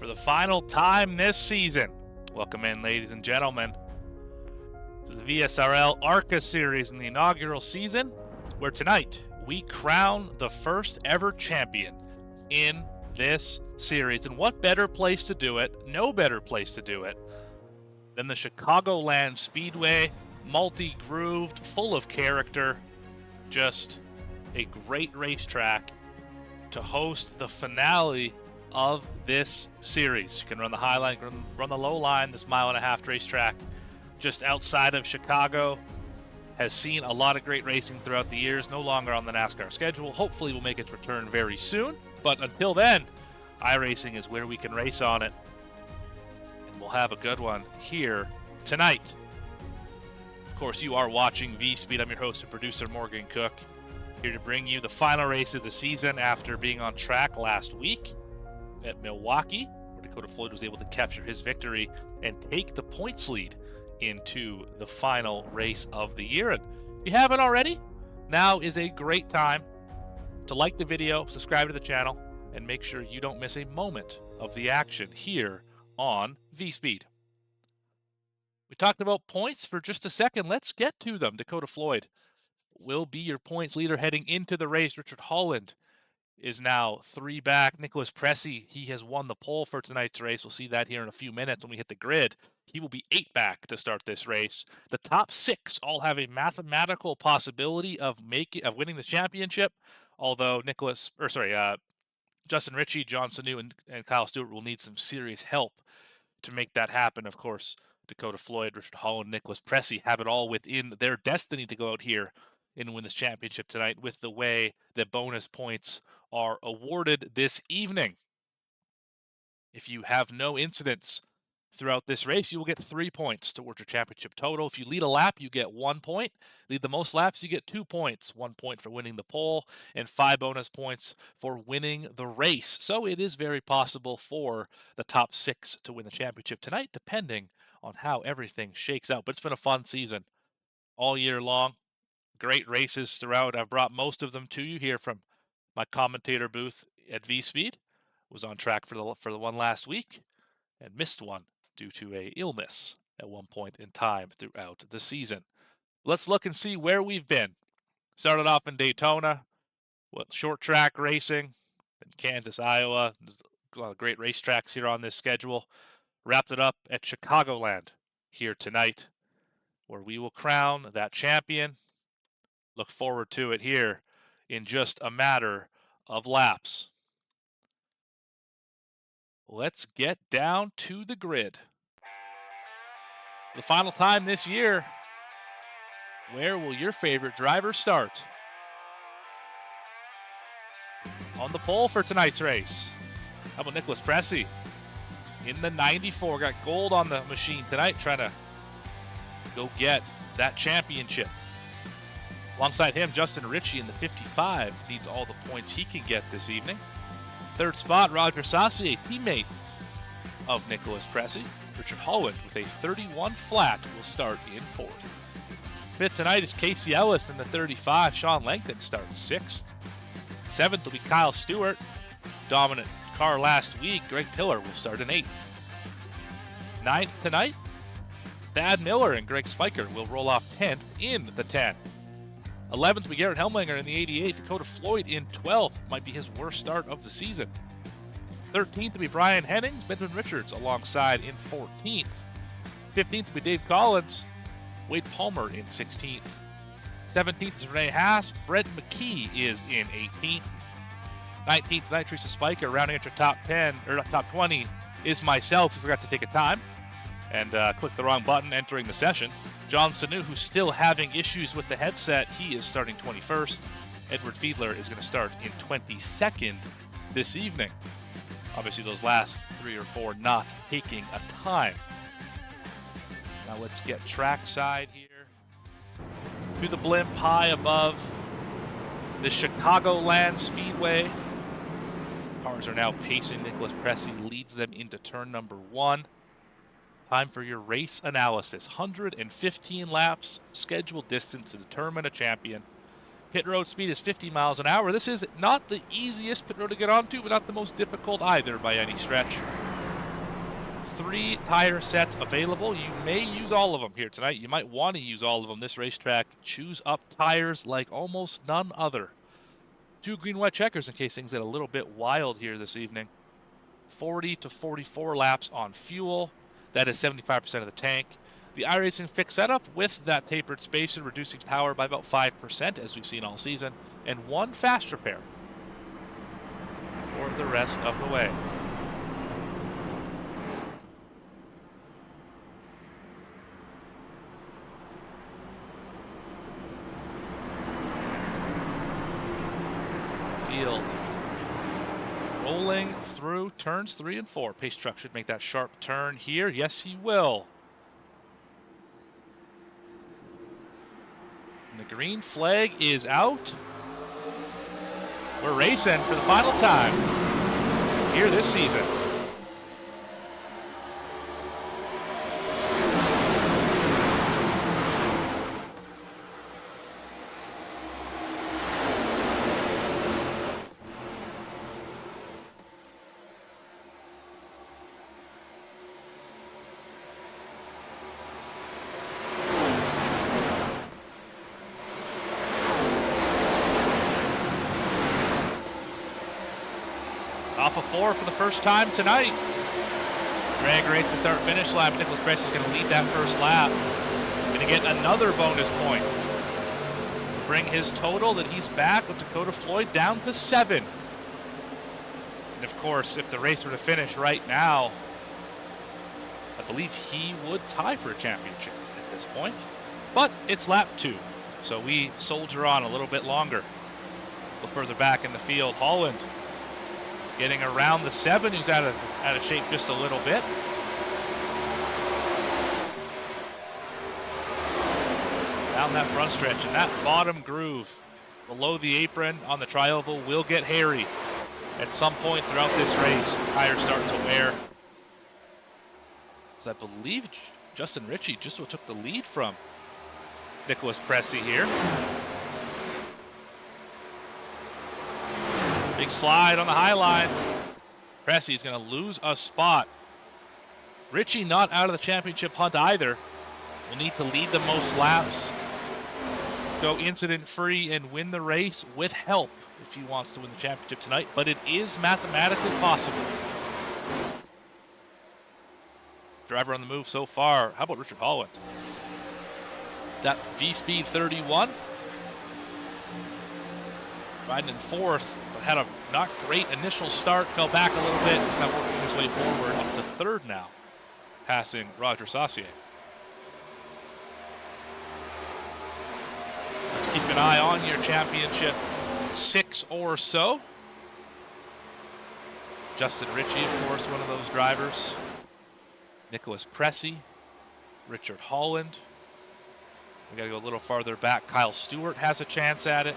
for the final time this season. Welcome in, ladies and gentlemen, to the VSRL ARCA Series in the inaugural season, where tonight we crown the first ever champion in this series. And what better place to do it, no better place to do it, than the Chicagoland Speedway, multi-grooved, full of character, just a great racetrack to host the finale of this series. You can run the high line, run the low line. This mile-and-a-half racetrack just outside of Chicago has seen a lot of great racing throughout the years, no longer on the NASCAR schedule. Hopefully will make its return very soon, but until then, iRacing is where we can race on it, and we'll have a good one here tonight. Of course, you are watching V-Speed. I'm your host and producer, Morgan Cook, here to bring you the final race of the season after being on track last week at Milwaukee, where Dakota Floyd was able to capture his victory and take the points lead into the final race of the year. And if you haven't already, now is a great time to like the video, subscribe to the channel, and make sure you don't miss a moment of the action here on V-Speed. We talked about points for just a second. Let's get to them. Dakota Floyd will be your points leader heading into the race. Richard Holland is now 3 back. Nicholas Pressey, he has won the pole for tonight's race. We'll see that here in a few minutes when we hit the grid. He will be 8 back to start this race. The top 6 all have a mathematical possibility of winning the championship, although Justin Ritchie, John Sanu, and Kyle Stewart will need some serious help to make that happen. Of course, Dakota Floyd, Richard Holland, Nicholas Pressey have it all within their destiny to go out here and win this championship tonight with the way that bonus points are awarded this evening. If you have no incidents throughout this race, you will get 3 points towards your championship total. If you lead a lap, you get 1 point. Lead the most laps, you get 2 points. 1 point for winning the pole and 5 bonus points for winning the race. So it is very possible for the top 6 to win the championship tonight, depending on how everything shakes out. But it's been a fun season all year long. Great races throughout. I've brought most of them to you here from my commentator booth at V-Speed. Was on track for the one last week and missed one due to a illness at one point in time throughout the season. Let's look and see where we've been. Started off in Daytona, short track racing, then Kansas, Iowa. There's a lot of great racetracks here on this schedule. Wrapped it up at Chicagoland here tonight, where we will crown that champion. Look forward to it here in just a matter of laps. Let's get down to the grid. The final time this year, where will your favorite driver start? On the pole for tonight's race, how about Nicholas Pressey in the 94? Got gold on the machine tonight, trying to go get that championship. Alongside him, Justin Ritchie in the 55 needs all the points he can get this evening. Third spot, Roger Saucier, teammate of Nicholas Pressey. Richard Holland with a 31 flat will start in 4th. 5th tonight is Casey Ellis in the 35. Sean Langton starts 6th. 7th will be Kyle Stewart. Dominant car last week. Greg Pillar will start in 8th. 9th tonight, Thad Miller and Greg Spiker will roll off 10th in the 10. 11th will be Garrett Helmlinger in the 88. Dakota Floyd in 12th. Might be his worst start of the season. 13th will be Brian Hennings. Benjamin Richards alongside in 14th. 15th will be Dave Collins. Wade Palmer in 16th. 17th is Renee Haas. Brett McKee is in 18th. 19th tonight, Teresa Spiker. Rounding out your top 10 or top 20 is myself, who forgot to take a time and clicked the wrong button entering the session. John Sanu, who's still having issues with the headset, he is starting 21st. Edward Fiedler is going to start in 22nd this evening. Obviously, those last 3 or 4 not taking a time. Now let's get trackside here to the blimp high above the Chicagoland Speedway. Cars are now pacing. Nicholas Pressey leads them into turn number 1. Time for your race analysis. 115 laps, scheduled distance to determine a champion. Pit road speed is 50 miles an hour. This is not the easiest pit road to get onto, but not the most difficult either by any stretch. 3 tire sets available. You may use all of them here tonight. You might want to use all of them. This racetrack chews up tires like almost none other. 2 green white checkers in case things get a little bit wild here this evening. 40 to 44 laps on fuel. That is 75% of the tank. The iRacing fixed setup with that tapered spacer, reducing power by about 5%, as we've seen all season, and 1 fast repair for the rest of the way. Field rolling through turns 3 and 4. Pace truck should make that sharp turn here. Yes, he will. And the green flag is out. We're racing for the final time here this season. Off of 4 for the first time tonight. Drag race to start finish lap. Nicholas Press is going to lead that first lap. Going to get another bonus point. Bring his total that he's back with Dakota Floyd down to 7. And of course, if the race were to finish right now, I believe he would tie for a championship at this point. But it's lap 2, so we soldier on a little bit longer. A little further back in the field, Holland getting around the 7, who's out of shape just a little bit. Down that front stretch, and that bottom groove below the apron on the tri-oval will get hairy at some point throughout this race. Tires start to wear. As I believe Justin Ritchie just took the lead from Nicholas Pressey here. Big slide on the high line. Pressey's going to lose a spot. Ritchie not out of the championship hunt either. Will need to lead the most laps, go incident-free, and win the race with help if he wants to win the championship tonight. But it is mathematically possible. Driver on the move so far. How about Richard Holland? That V-Speed 31. Riding in 4th, but had a not great initial start, fell back a little bit, is now working his way forward up to 3rd now, passing Roger Saucier. Let's keep an eye on your championship 6 or so. Justin Ritchie, of course, one of those drivers. Nicholas Pressey, Richard Holland. We got to go a little farther back. Kyle Stewart has a chance at it.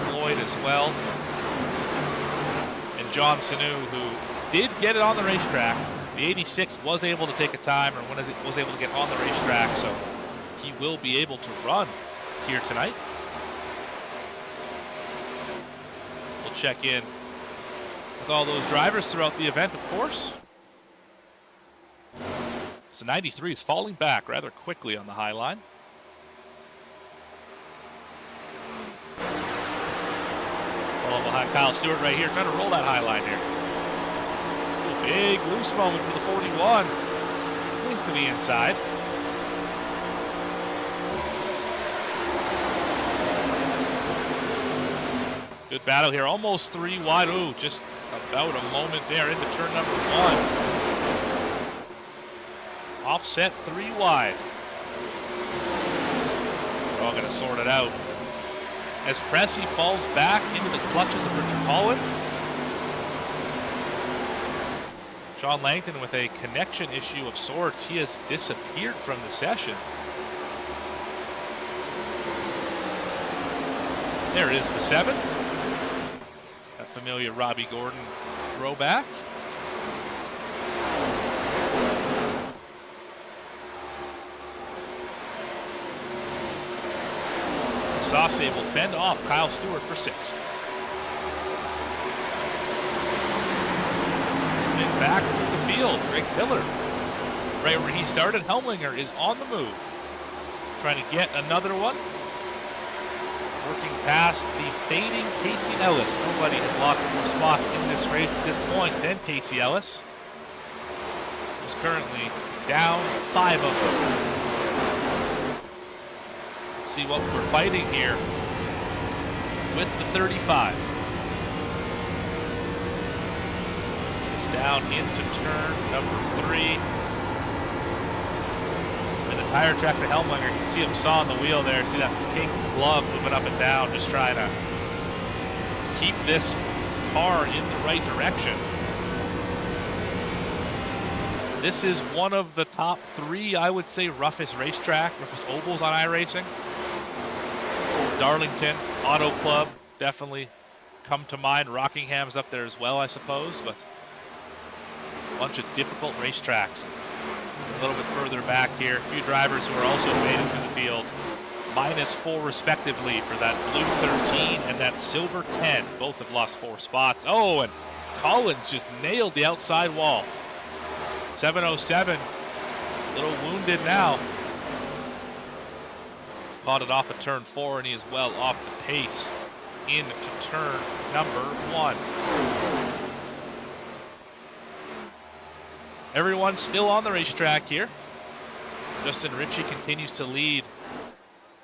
Floyd as well. And John Sanu, who did get it on the racetrack. The 86 was able to take a time, or was able to get on the racetrack, so he will be able to run here tonight. We'll check in with all those drivers throughout the event, of course. So 93 is falling back rather quickly on the high line. Behind Kyle Stewart right here, trying to roll that high line here. Big loose moment for the 41. Needs to the inside. Good battle here, almost 3 wide. Ooh, just about a moment there into turn number 1. Offset 3 wide. We're all going to sort it out. As Pressey falls back into the clutches of Richard Holland. Sean Langton with a connection issue of sorts. He has disappeared from the session. There is the 7. A familiar Robbie Gordon throwback. Saucier will fend off Kyle Stewart for 6th. coming back to the field. Greg Pillar, right where he started. Helmlinger is on the move, trying to get another one. Working past the fading Casey Ellis. Nobody has lost more spots in this race at this point than Casey Ellis. Is currently down 5 of them. Let's see what we're fighting here with the 35. It's down into turn number 3. And the tire tracks of Helmlinger, you can see him sawing the wheel there. See that pink glove moving up and down, just trying to keep this car in the right direction. This is one of the top 3, I would say, roughest ovals on iRacing. Darlington, Auto Club, definitely come to mind. Rockingham's up there as well, I suppose, but a bunch of difficult racetracks. A little bit further back here, a few drivers who are also fading through the field. -4 respectively for that blue 13 and that silver 10. Both have lost 4 spots. Oh, and Collins just nailed the outside wall. 707, a little wounded now. Caught it off of turn 4, and he is well off the pace into turn number 1. Everyone's still on the racetrack here. Justin Ritchie continues to lead.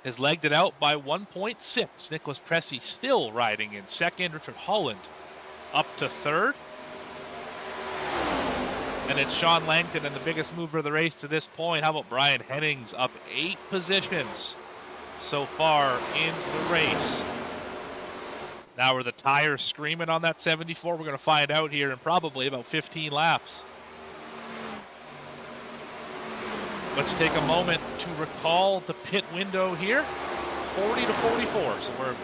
Has legged it out by 1.6. Nicholas Pressey still riding in second. Richard Holland up to third. And it's Sean Langton, and the biggest mover of the race to this point. How about Brian Hennings, up 8 positions so far in the race. Now are the tires screaming on that 74? We're going to find out here in probably about 15 laps. Let's take a moment to recall the pit window here. 40 to 44, so we're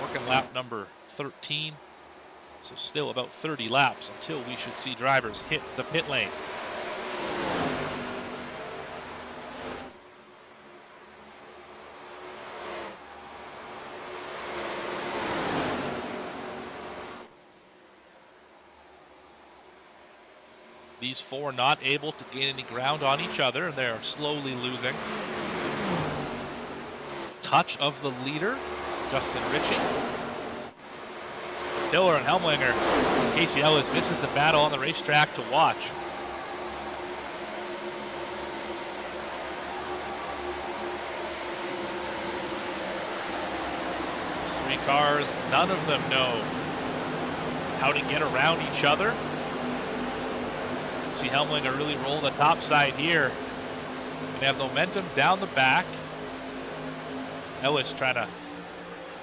working lap number 13. So still about 30 laps until we should see drivers hit the pit lane. These 4 not able to gain any ground on each other, and they're slowly losing touch of the leader, Justin Ritchie. Pillar and Helmlinger, Casey Ellis, this is the battle on the racetrack to watch. These 3 cars, none of them know how to get around each other. See Helmlinger really roll the top side here and have momentum down the back. Ellis trying to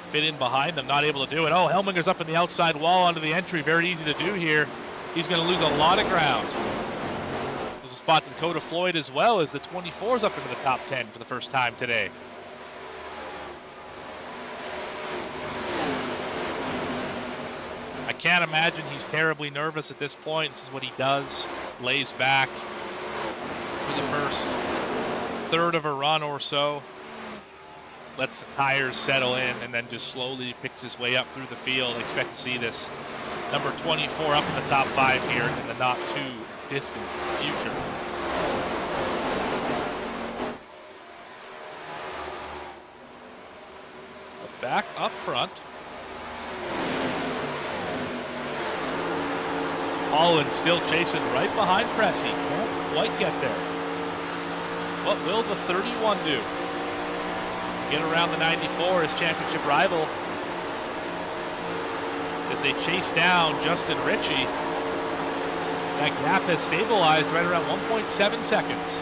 fit in behind them, not able to do it. Oh, Helmlinger's up in the outside wall onto the entry. Very easy to do here. He's going to lose a lot of ground. There's a spot to Dakota Floyd as well as the 24's up into the top 10 for the first time today. I can't imagine he's terribly nervous at this point. This is what he does. Lays back for the first third of a run or so. Lets the tires settle in and then just slowly picks his way up through the field. Expect to see this number 24 up in the top 5 here in the not too distant future. But back up front. Holland still chasing right behind Pressey. Can't quite get there. What will the 31 do? Get around the 94, his championship rival, as they chase down Justin Ritchie. That gap has stabilized right around 1.7 seconds.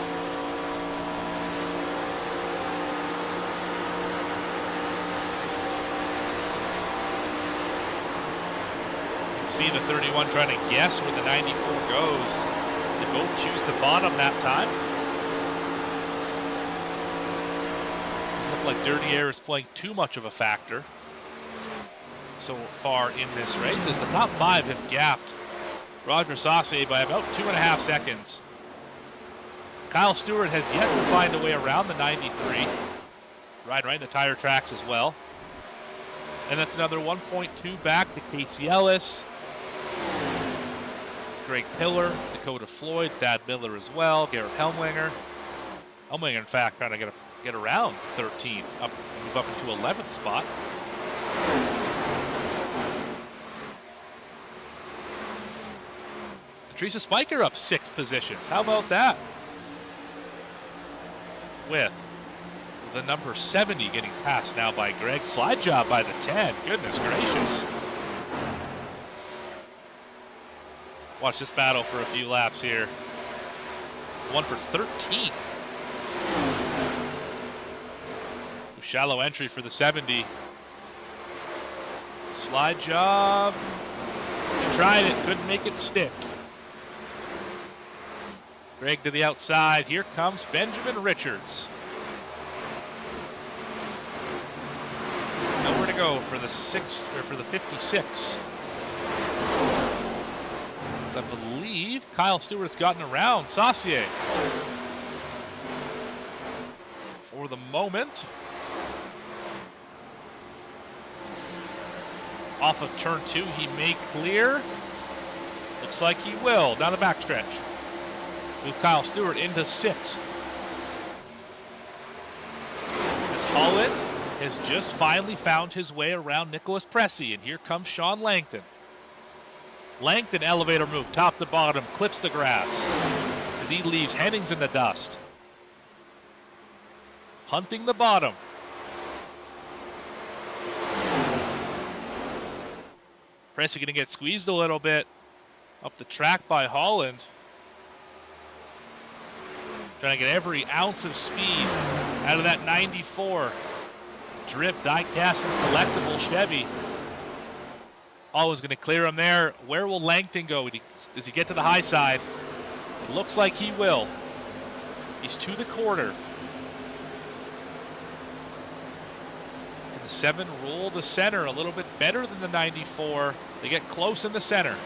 You can see the 31 trying to guess where the 94 goes. They both choose to bottom that time. Look like dirty air is playing too much of a factor so far in this race, as the top 5 have gapped Roger Saucier by about 2.5 seconds. Kyle Stewart has yet to find a way around the 93. Right in the tire tracks as well. And that's another 1.2 back to Casey Ellis. Greg Pillar, Dakota Floyd, Thad Miller as well, Garrett Helmlinger. Helmlinger, in fact, trying to get around 13, move up into 11th spot. Teresa Spiker up 6 positions. How about that? With the number 70 getting passed now by Greg. Slide job by the 10. Goodness gracious. Watch this battle for a few laps here. One for 13. Shallow entry for the 70. Slide job. She tried it, couldn't make it stick. Greg to the outside. Here comes Benjamin Richards. Nowhere to go for the 56. I believe Kyle Stewart's gotten around Saucier. For the moment. Off of turn 2, he may clear. Looks like he will, down the backstretch. Move Kyle Stewart into 6th. As Holland has just finally found his way around Nicholas Pressey, and here comes Sean Langton. Langton elevator move, top to bottom, clips the grass as he leaves Hennings in the dust. Hunting the bottom. Pressey going to get squeezed a little bit up the track by Holland. Trying to get every ounce of speed out of that 94 drip die-cast and collectible Chevy. Holland's going to clear him there. Where will Langton go? Does he get to the high side? It looks like he will. He's to the quarter. And the 7 roll the center a little bit better than the 94. They get close in the center.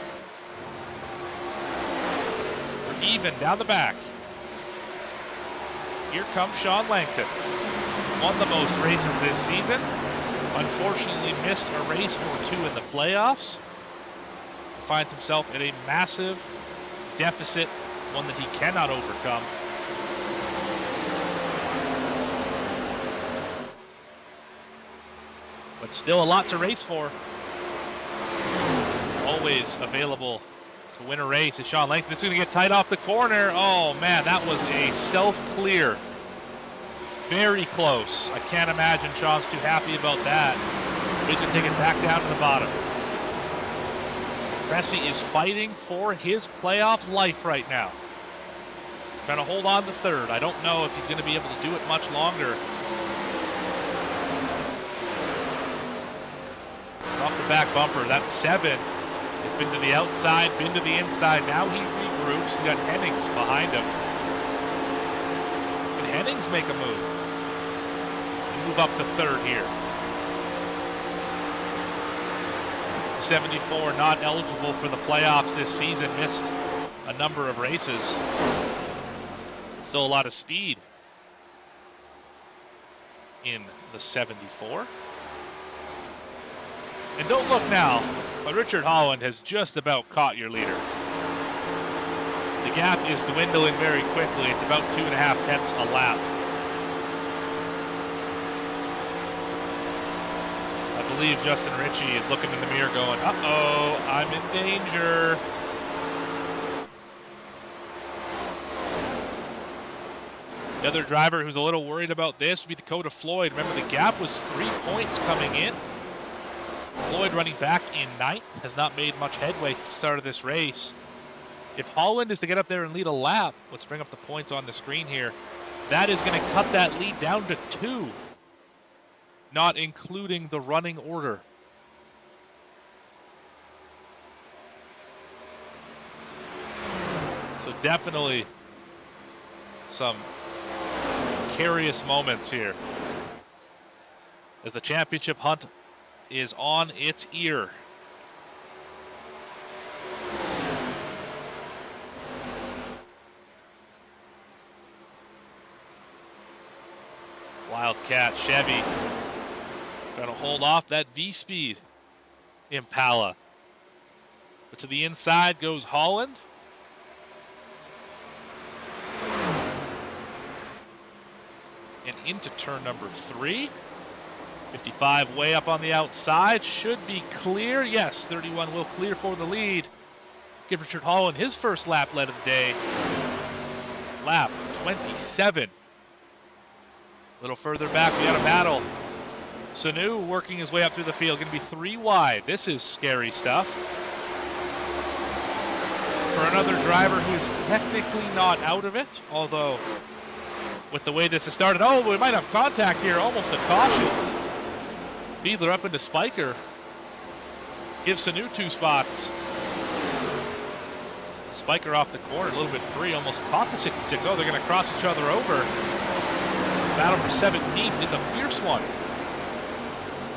We're even down the back. Here comes Sean Langton. Won the most races this season. Unfortunately missed a race or 2 in the playoffs. Finds himself at a massive deficit, one that he cannot overcome. But still a lot to race for. Always available to win a race is Sean Langton. This is going to get tight off the corner. Oh man, that was a self-clear. Very close. I can't imagine Sean's too happy about that. He's going to take it back down to the bottom. Pressey is fighting for his playoff life right now. Trying to hold on to 3rd. I don't know if he's going to be able to do it much longer. It's off the back bumper. That 7 has been to the outside, been to the inside. Now he regroups. He's got Hennings behind him. Can Hennings make a move? Move up to 3rd here. 74 not eligible for the playoffs this season. Missed a number of races. Still a lot of speed in the 74. And don't look now, but Richard Holland has just about caught your leader. The gap is dwindling very quickly. It's about 2.5 tenths a lap. I believe Justin Ritchie is looking in the mirror going, uh-oh, I'm in danger. The other driver who's a little worried about this would be Dakota Floyd. Remember, the gap was 3 points coming in. Floyd running back in 9th, has not made much headway since the start of this race. If Holland is to get up there and lead a lap, let's bring up the points on the screen here, that is going to cut that lead down to 2. Not including the running order. So definitely some precarious moments here as the championship hunt is on its ear. Wildcat Chevy trying to hold off that V-Speed Impala. But to the inside goes Holland. and into turn number 3. 55 way up on the outside. Should be clear. Yes, 31 will clear for the lead. Give Richard Holland his first lap lead of the day. Lap 27. A little further back, we had a battle. Sanu working his way up through the field. Going to be 3 wide. This is scary stuff. For another driver who is technically not out of it, although with the way this has started, oh, we might have contact here, almost a caution. Fiedler up into Spiker. Gives Sanu 2 spots. Spiker off the corner, a little bit free, almost caught the 66. Oh, they're going to cross each other over. Battle for 17th is a fierce one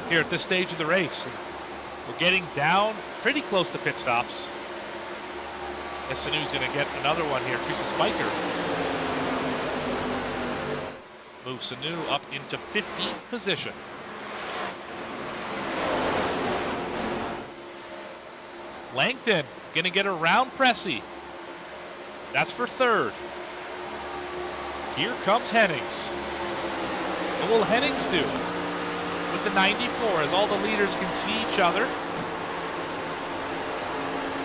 here at this stage of the race. We're getting down pretty close to pit stops. As Sanu's going to get another one here. Teresa Spiker moves Sanu up into 15th position. Langton going to get around Pressey. That's for 3rd. Here comes Hennings. What will Hennings do with the 94 as all the leaders can see each other?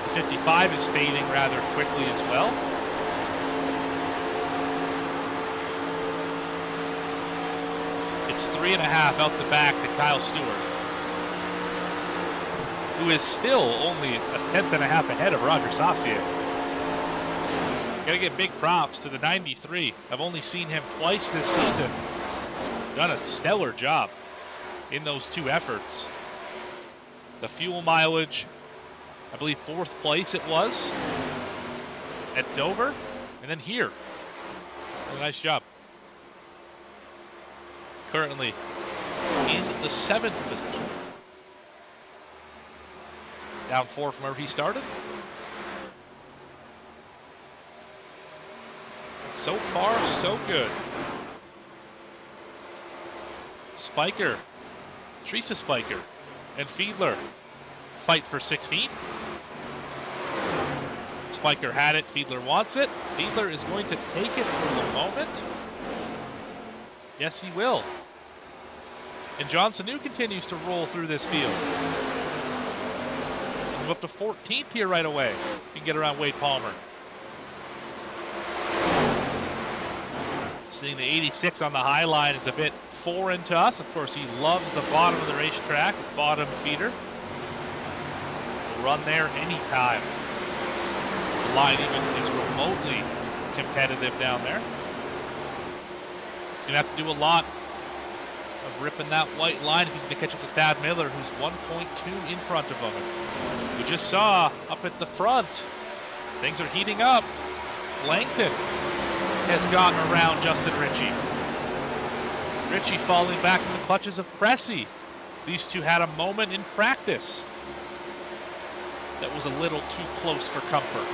The 55 is fading rather quickly as well. It's 3.5 out the back to Kyle Stewart, who is still only a 10th and a half ahead of Roger Saucier. Gotta give big props to the 93. I've only seen him twice this season. Done a stellar job in those 2 efforts. The fuel mileage, I believe 4th place it was at Dover, and then here. A nice job. Currently in the 7th position. Down 4 from where he started. So far, so good. Spiker, Teresa Spiker, and Fiedler fight for 16th. Spiker had it, Fiedler wants it. Fiedler is going to take it for the moment. Yes, he will. And John Sanu continues to roll through this field. Move up to 14th here right away. You can get around Wade Palmer. Seeing the 86 on the high line is a bit foreign to us. Of course, he loves the bottom of the racetrack, bottom feeder. He'll run there anytime the line even is remotely competitive down there. He's going to have to do a lot of ripping that white line if he's going to catch up to Thad Miller, who's 1.2 in front of him. We just saw up at the front, things are heating up. Langton has gotten around Justin Ritchie. Ritchie falling back in the clutches of Pressey. These two had a moment in practice that was a little too close for comfort.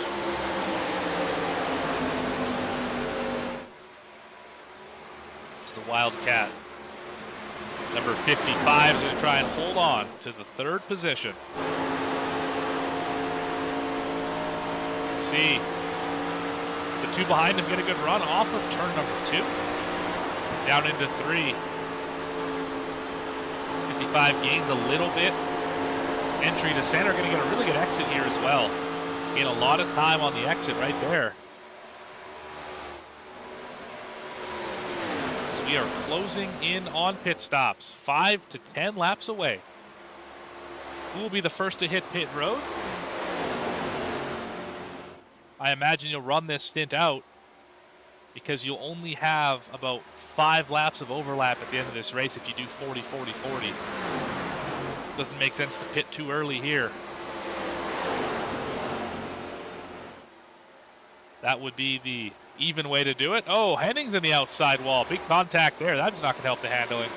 It's the Wildcat. Number 55 is going to try and hold on to the 3rd position. See, the 2 behind him get a good run off of turn number 2. Down into 3. 55 gains a little bit. Entry to center, going to get a really good exit here as well. Gain a lot of time on the exit right there. So we are closing in on pit stops. 5 to 10 laps away. Who will be the first to hit pit road? I imagine you'll run this stint out because you'll only have about 5 laps of overlap at the end of this race if you do 40, 40, 40. Doesn't make sense to pit too early here. That would be the even way to do it. Oh, Hennings in the outside wall. Big contact there. That's not going to help the handling.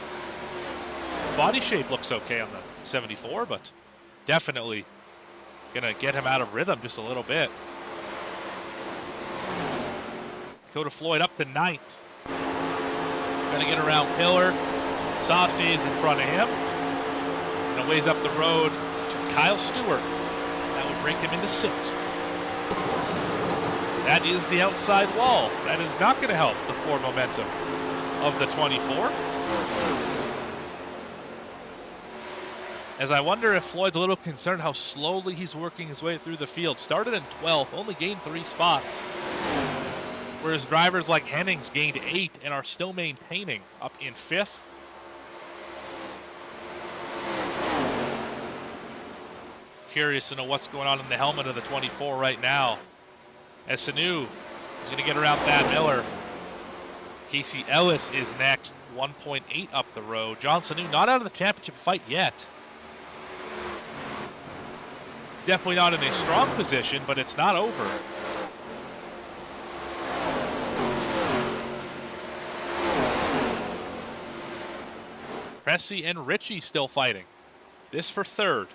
Body shape looks okay on the 74, but definitely going to get him out of rhythm just a little bit. Dakota Floyd up to 9th. Going to get around Pillar. Saucier is in front of him. And a ways up the road to Kyle Stewart. That would bring him into 6th. That is the outside wall. That is not going to help the Ford momentum. of the 24. As I wonder if Floyd's a little concerned how slowly he's working his way through the field. Started in 12th, only gained 3 spots. Whereas drivers like Hennings gained 8 and are still maintaining up in 5th. Curious to know what's going on in the helmet of the 24 right now. As Sanu is going to get around Thad Miller. Casey Ellis is next, 1.8 up the road. John Sanu not out of the championship fight yet. He's definitely not in a strong position, but it's not over. Pressey and Ritchie still fighting. This for third.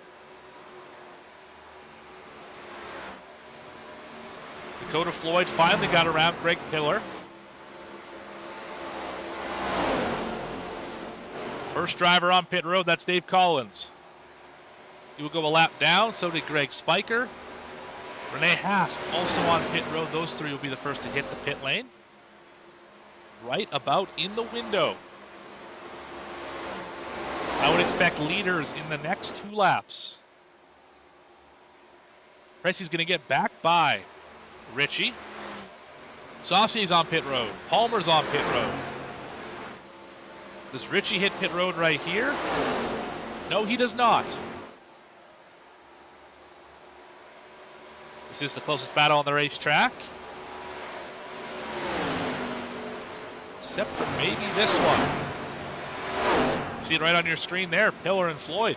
Dakota Floyd finally got around Greg Tiller. First driver on pit road, that's Dave Collins. He will go a lap down, so did Greg Spiker. Renee Haas also on pit road. Those three will be the first to hit the pit lane. Right about in the window. I would expect leaders in the next 2 laps. Pressey's going to get back by Ritchie. Saucier's on pit road. Palmer's on pit road. Does Ritchie hit pit road right here? No, he does not. This is the closest battle on the racetrack. Except for maybe this one. See it right on your screen there, Pillar and Floyd.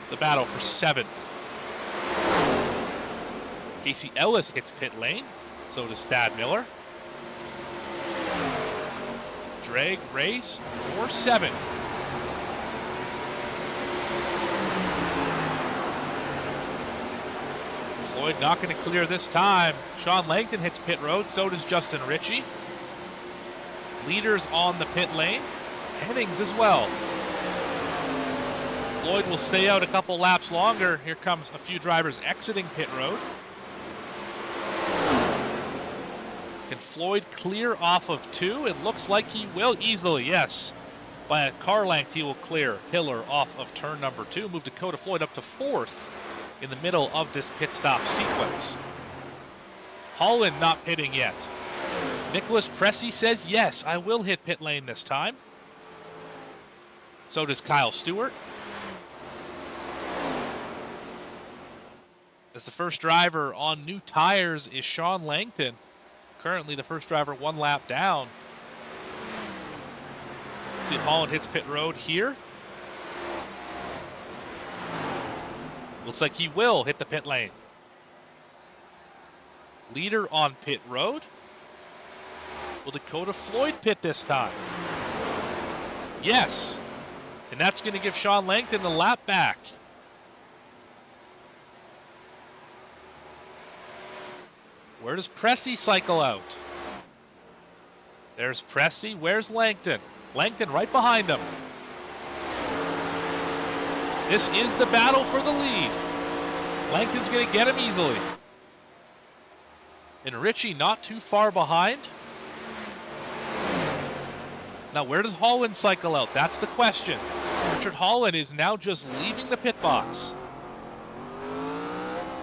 The battle for 7th. Casey Ellis hits pit lane. So does Thad Miller. Drag race for 7th. Floyd not going to clear this time. Sean Langton hits pit road. So does Justin Ritchie. Leaders on the pit lane. Hennings as well. Floyd will stay out a couple laps longer. Here comes a few drivers exiting pit road. Can Floyd clear off of 2? It looks like he will easily, yes. By a car length, he will clear Pillar off of turn number 2. Move Dakota Floyd up to 4th in the middle of this pit stop sequence. Holland not pitting yet. Nicholas Pressey says, yes, I will hit pit lane this time. So does Kyle Stewart. As the first driver on new tires is Sean Langton. Currently the first driver 1 lap down. See if Holland hits pit road here. Looks like he will hit the pit lane. Leader on pit road. Will Dakota Floyd pit this time? Yes. And that's going to give Sean Langton the lap back. Where does Pressey cycle out? There's Pressey. Where's Langton? Langton right behind him. This is the battle for the lead. Langton's going to get him easily. And Ritchie not too far behind. Now, where does Holland cycle out? That's the question. Richard Holland is now just leaving the pit box.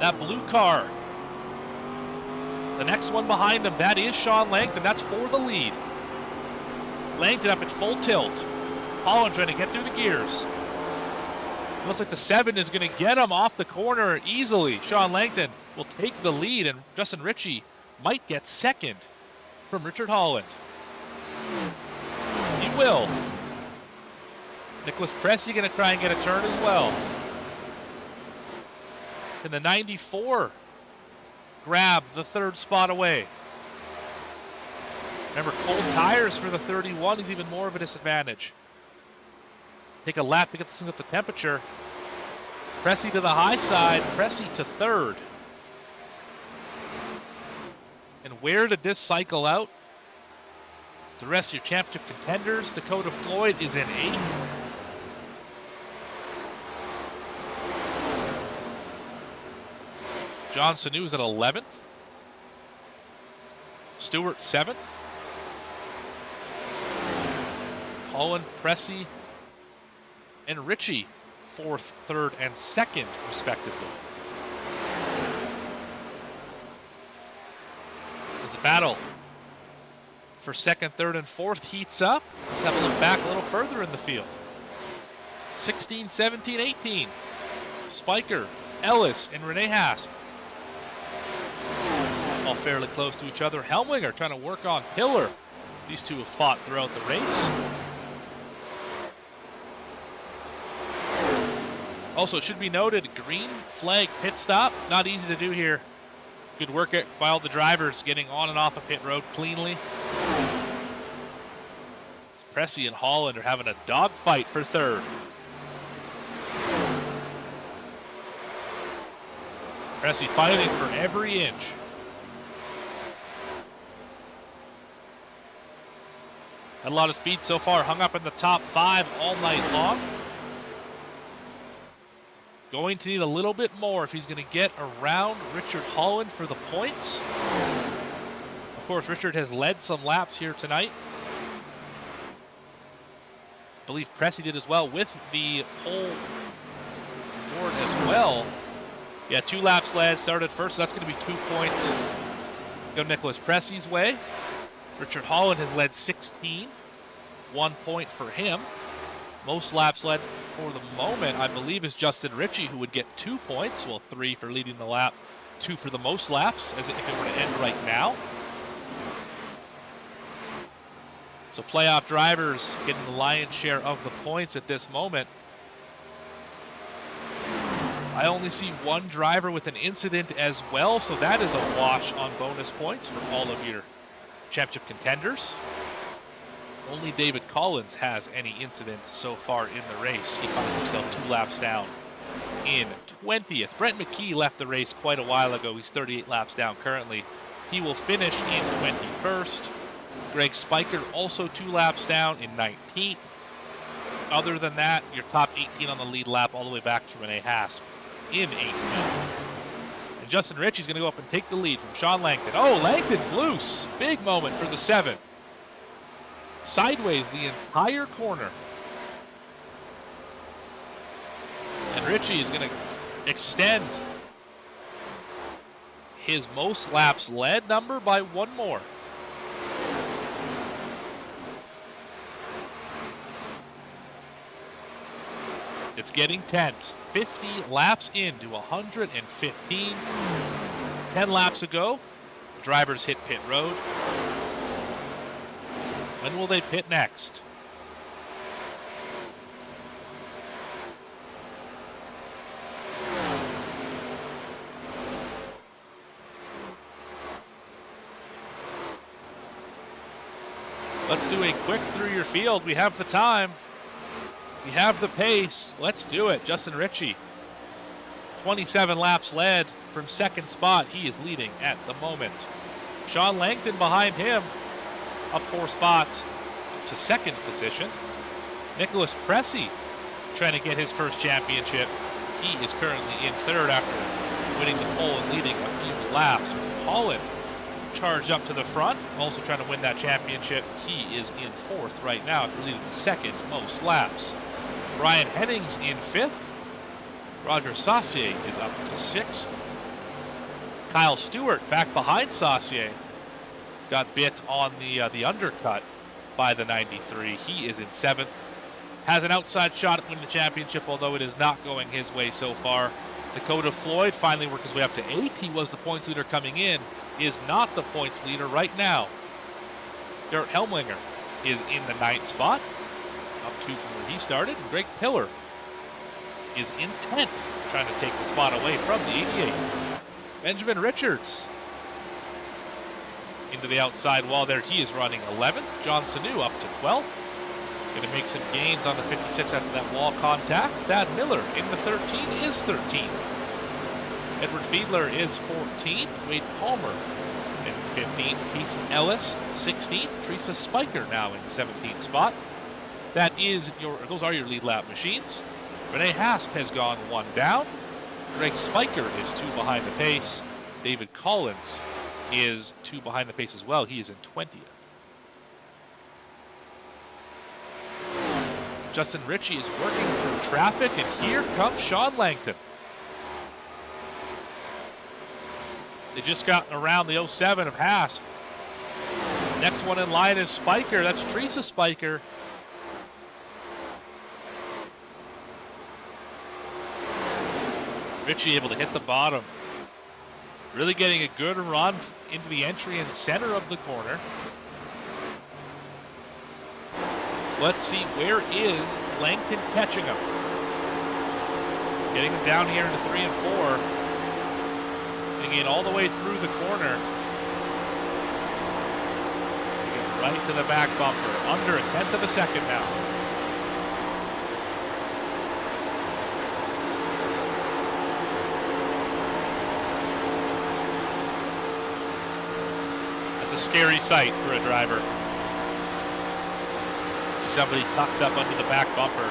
That blue car. The next one behind him, that is Sean Langton. That's for the lead. Langton up at full tilt. Holland trying to get through the gears. Looks like the 7 is going to get him off the corner easily. Sean Langton will take the lead, and Justin Ritchie might get 2nd from Richard Holland. He will. Nicholas Pressey going to try and get a turn as well. Can the 94 grab the 3rd spot away? Remember, cold tires for the 31 is even more of a disadvantage. Take a lap to get this thing up to temperature. Pressey to the high side, Pressey to 3rd. And where did this cycle out? The rest of your championship contenders, Dakota Floyd is in 8th. John Sanu is at 11th. Stewart 7th. Holland, Pressey, and Ritchie 4th, 3rd, and 2nd, respectively. As the battle for 2nd, 3rd, and 4th heats up, let's have a look back a little further in the field. 16, 17, 18. Spiker, Ellis, and Renee Hasp. All fairly close to each other. Helmlinger trying to work on Pillar. These two have fought throughout the race. Also, it should be noted, green flag pit stop. Not easy to do here. Good work by all the drivers getting on and off the pit road cleanly. Pressey and Holland are having a dogfight for 3rd. Pressey fighting for every inch. Had a lot of speed so far, hung up in the top 5 all night long. Going to need a little bit more if he's going to get around Richard Holland for the points. Of course, Richard has led some laps here tonight. I believe Pressey did as well with the pole board as well. Yeah, 2 laps led, started first, so that's going to be 2 points. Go Nicholas Pressey's way. Richard Holland has led 16, 1 point for him. Most laps led for the moment, I believe, is Justin Ritchie, who would get 2 points. Well, 3 for leading the lap, 2 for the most laps, as if it were to end right now. So playoff drivers getting the lion's share of the points at this moment. I only see 1 driver with an incident as well, so that is a wash on bonus points for all of your championship contenders. Only David Collins has any incidents so far in the race. He finds himself 2 laps down in 20th. Brent McKee left the race quite a while ago. He's 38 laps down currently. He will finish in 21st. Greg Spiker also 2 laps down in 19th. Other than that, your top 18 on the lead lap all the way back to Renee Hasp in 18th. And Justin Ritchie's going to go up and take the lead from Sean Langton. Oh, Langton's loose. Big moment for the 7. Sideways the entire corner. And Ritchie is going to extend his most laps led number by 1 more. It's getting tense. 50 laps into 115. 10 laps ago, the drivers hit pit road. When will they pit next? Let's do a quick through your field. We have the time. We have the pace. Let's do it. Justin Ritchie, 27 laps led from 2nd spot. He is leading at the moment. Sean Langton behind him, up 4 spots to 2nd position. Nicholas Pressey trying to get his first championship. He is currently in 3rd after winning the pole and leading a few laps. Holland charged up to the front, also trying to win that championship. He is in 4th right now after leading the 2nd most laps. Brian Hennings in 5th. Roger Saucier is up to 6th. Kyle Stewart back behind Saucier. Got bit on the undercut by the 93. He is in 7th. Has an outside shot at winning the championship, although it is not going his way so far. Dakota Floyd finally worked his way up to 8th. He was the points leader coming in. Is not the points leader right now. Garrett Helmlinger is in the 9th spot. Up 2 from where he started. And Greg Pillar is in 10th, trying to take the spot away from the 88. Benjamin Richards into the outside wall there. He is running 11th. John Sanu up to 12th. Going to make some gains on the 56 after that wall contact. Thad Miller in the 13 is 13th. Edward Fiedler is 14th. Wade Palmer in 15th. Casey Ellis 16th. Teresa Spiker now in the 17th spot. Those are your lead lap machines. Renee Hasp has gone 1 down. Greg Spiker is 2 behind the pace. David Collins is 2 behind the pace as well. He is in 20th. Justin Ritchie is working through traffic, and here comes Sean Langton. They just got around the 07 of Haas. Next one in line is Spiker. That's Teresa Spiker. Ritchie able to hit the bottom. Really getting a good run into the entry and center of the corner. Let's see, where is Langton catching him? Getting him down here into 3 and 4. Getting it all the way through the corner. Getting right to the back bumper. Under a 1/10 of a second now. That's a scary sight for a driver. See somebody tucked up under the back bumper.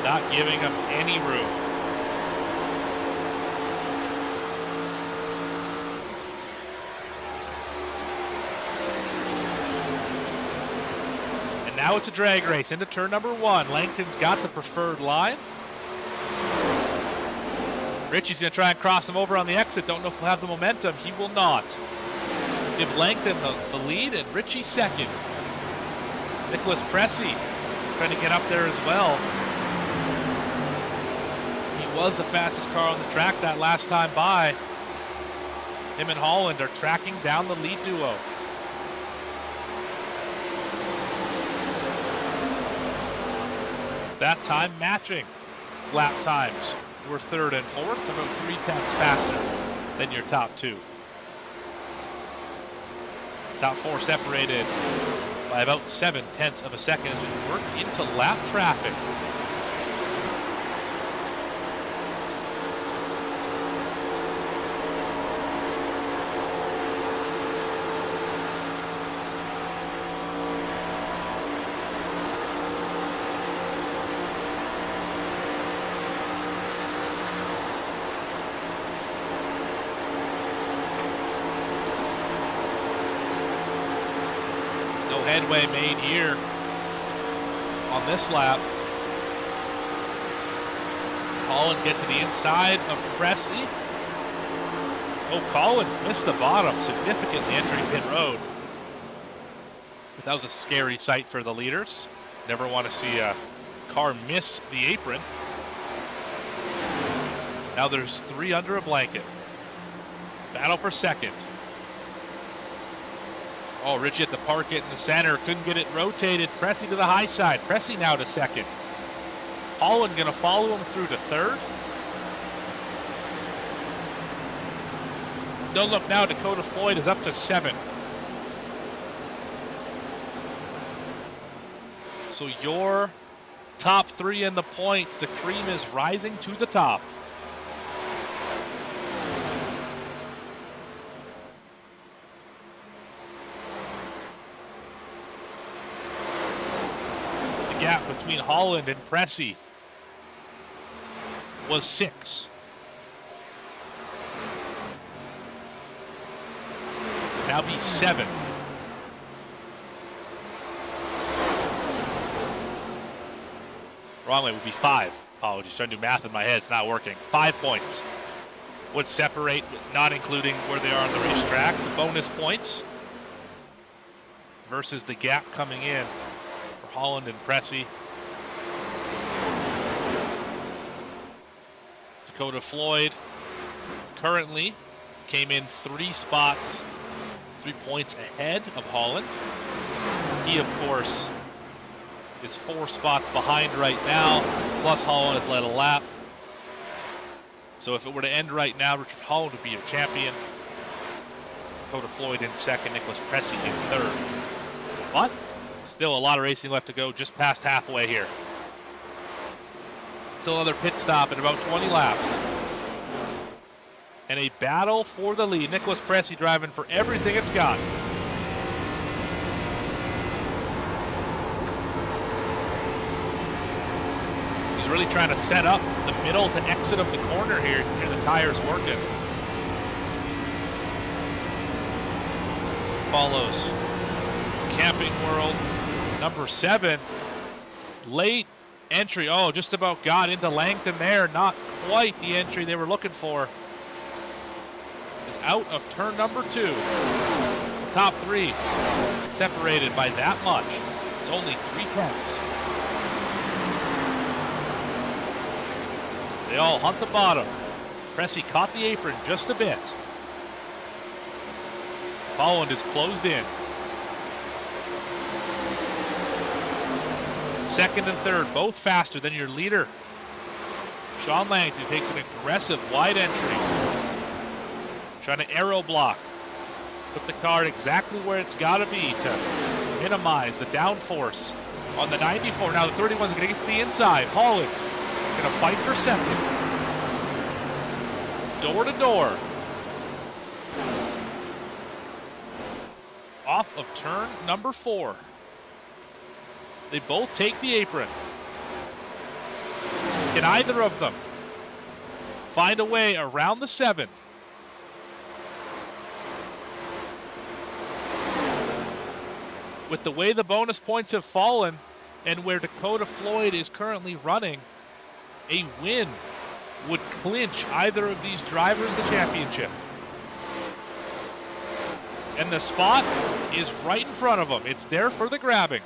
Not giving him any room. And now it's a drag race into turn number 1. Langton's got the preferred line. Ritchie's going to try and cross him over on the exit. Don't know if he'll have the momentum. He will not. Give Langton the lead and Ritchie second. Nicholas Pressey trying to get up there as well. He was the fastest car on the track that last time by. Him and Holland are tracking down the lead duo. That time matching lap times. We're 3rd and 4th, about 3/10 faster than your top 2. Top 4 separated by about 7/10 of a second as we work into lap traffic. Headway made here on this lap. Holland get to the inside of Pressey. Oh, Collins missed the bottom significantly entering pit road. But that was a scary sight for the leaders. Never want to see a car miss the apron. Now there's 3 under a blanket. Battle for second. Oh, Ritchie at the park it in the center. Couldn't get it rotated. Pressey to the high side. Pressey now to second. Holland going to follow him through to 3rd. Don't look now. Dakota Floyd is up to 7th. So your top 3 in the points. The cream is rising to the top. Gap between Holland and Pressey was 6. Now be 7. Wrongly, it would be 5. Apologies, trying to do math in my head, it's not working. 5 points would separate, not including where they are on the racetrack. The bonus points versus the gap coming in. Holland and Pressey. Dakota Floyd currently came in 3 spots, 3 points ahead of Holland. He, of course, is 4 spots behind right now, plus Holland has led a lap. So if it were to end right now, Richard Holland would be your champion. Dakota Floyd in 2nd, Nicholas Pressey in 3rd. But still a lot of racing left to go, just past halfway here. Still another pit stop in about 20 laps. And a battle for the lead. Nicholas Pressey driving for everything it's got. He's really trying to set up the middle to exit of the corner here. Hear the tires working. follows Camping World. Number 7, late entry. Oh, just about got into Langton there. Not quite the entry they were looking for. Is out of turn number 2. The top 3 separated by that much. It's only 3/10. They all hunt the bottom. Cressy caught the apron just a bit. Holland is closed in. Second and third, both faster than your leader. Sean Langton takes an aggressive wide entry. Trying to arrow block. Put the car exactly where it's got to be to minimize the downforce on the 94. Now the 31's going to get to the inside. Holland going to fight for second. Door to door. Off of turn number 4. They both take the apron. Can either of them find a way around the 7? With the way the bonus points have fallen and where Dakota Floyd is currently running, a win would clinch either of these drivers the championship. And the spot is right in front of them. It's there for the grabbing.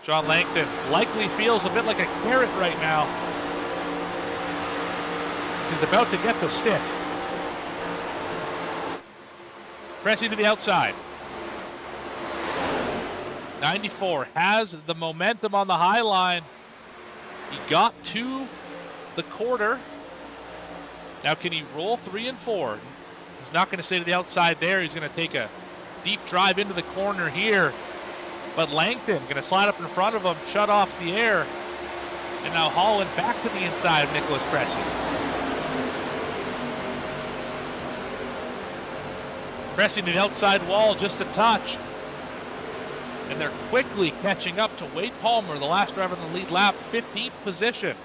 Sean Langton likely feels a bit like a carrot right now. He's about to get the stick. Pressing to the outside. 94 has the momentum on the high line. He got to the quarter. Now can he roll 3 and 4? He's not going to stay to the outside there. He's going to take a deep drive into the corner here. But Langton going to slide up in front of him, shut off the air. And now Holland back to the inside of Nicholas Pressey. Pressing to the outside wall just a touch. And they're quickly catching up to Wade Palmer, the last driver in the lead lap. 15th position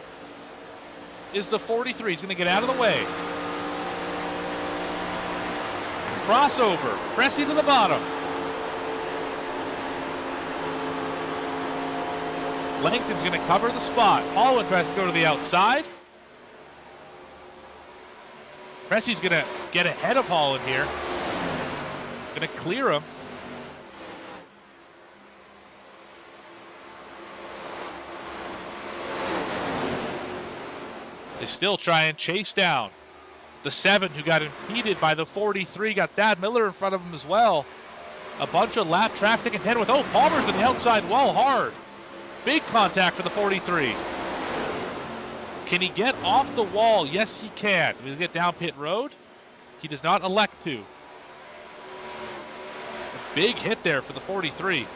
is the 43. He's going to get out of the way. Crossover. Pressing to the bottom. Langton's going to cover the spot. Holland tries to go to the outside. Pressey's going to get ahead of Holland here. Going to clear him. They still try and chase down the 7 who got impeded by the 43. Got Thad Miller in front of him as well. A bunch of lap traffic to contend with. Oh, Palmer's in the outside wall hard. Big contact for the 43. Can he get off the wall? Yes, he can. Will he get down pit road? He does not elect to. A big hit there for the 43.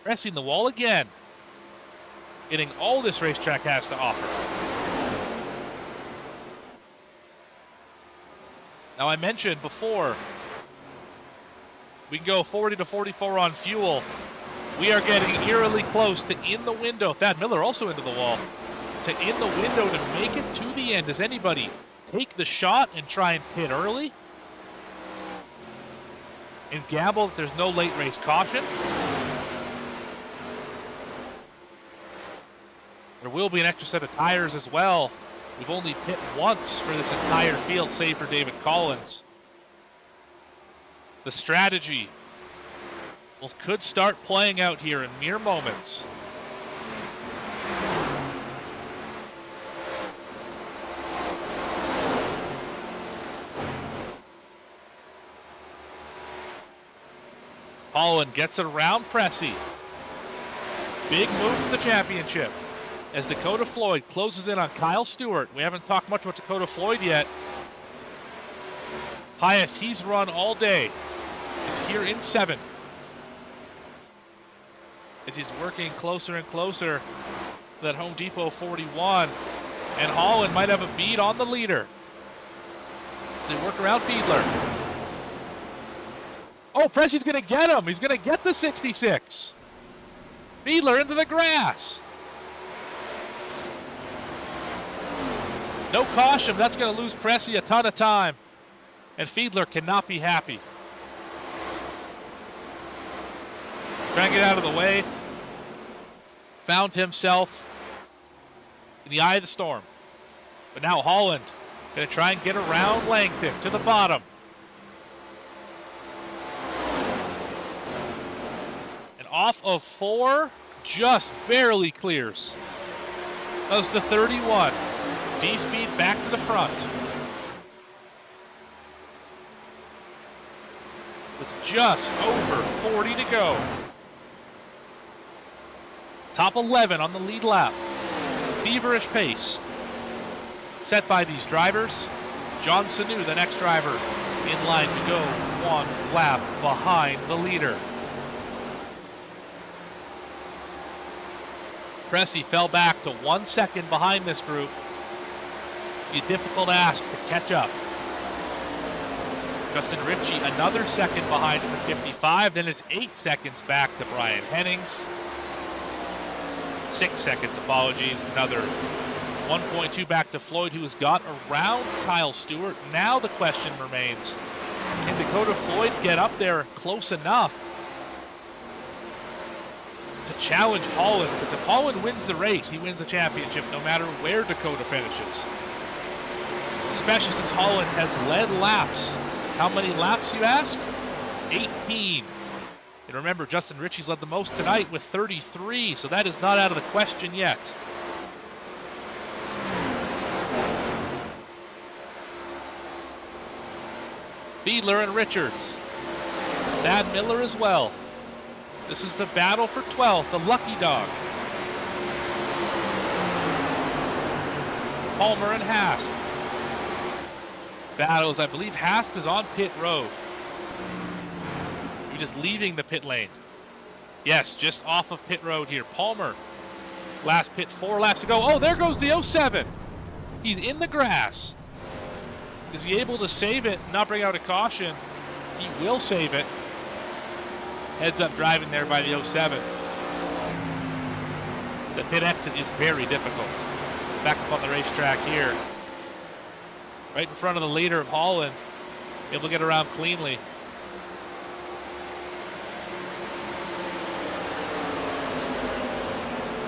Pressing the wall again. Getting all this racetrack has to offer. Now I mentioned before, we can go 40 to 44 on fuel. We are getting eerily close to in the window. Thad Miller also into the wall. To in the window to make it to the end. Does anybody take the shot and try and pit early? And gamble that there's no late race caution? There will be an extra set of tires as well. We've only pit once for this entire field, save for David Collins. The strategy could start playing out here in mere moments. Holland gets it around Pressey. Big move for the championship as Dakota Floyd closes in on Kyle Stewart. We haven't talked much about Dakota Floyd yet. Highest he's run all day is here in 7th. As he's working closer and closer to that Home Depot 41. And Holland might have a beat on the leader as they work around Fiedler. Oh, Pressey's going to get him. He's going to get the 66. Fiedler into the grass. No caution. That's going to lose Pressey a ton of time. And Fiedler cannot be happy. Trying to get out of the way. Found himself in the eye of the storm. But now Holland going to try and get around Langton to the bottom. And off of 4, just barely clears. Does the 31. V-speed back to the front. With just over 40 to go. Top 11 on the lead lap. Feverish pace set by these drivers. John Sanu, the next driver, in line to go 1 lap behind the leader. Cressy fell back to 1 second behind this group. Be a difficult ask to catch up. Justin Ritchie another second behind in the 55. Then it's 8 seconds back to Brian Hennings. 6 seconds, apologies. Another 1.2 back to Floyd, who has got around Kyle Stewart. Now the question remains, can Dakota Floyd get up there close enough to challenge Holland? Because if Holland wins the race, he wins the championship no matter where Dakota finishes. Especially since Holland has led laps. How many laps, you ask? 18. And remember, Justin Ritchie's led the most tonight with 33, so that is not out of the question yet. Fiedler and Richards. Thad Miller as well. This is the battle for 12th, the lucky dog. Palmer and Hasp. Battles, I believe Hasp is on pit road. You're just leaving the pit lane. Yes, just off of pit road here. Palmer, last pit, 4 laps to go. Oh, there goes the 07. He's in the grass. Is he able to save it, not bring out a caution? He will save it. Heads up driving there by the 07. The pit exit is very difficult. Back up on the racetrack here. Right in front of the leader of Holland. Able to get around cleanly.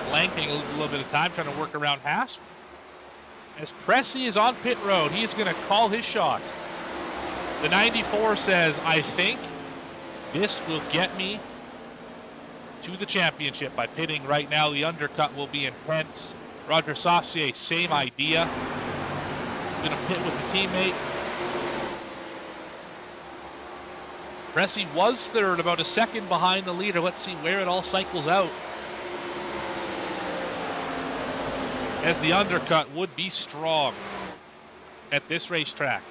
Langton loses a little bit of time trying to work around Hasp. As Pressey is on pit road, he is going to call his shot. The 94 says, I think this will get me to the championship by pitting right now. The undercut will be intense. Roger Saucier, same idea. Going to pit with the teammate. Pressey was third, about a second behind the leader. Let's see where it all cycles out. As the undercut would be strong at this racetrack.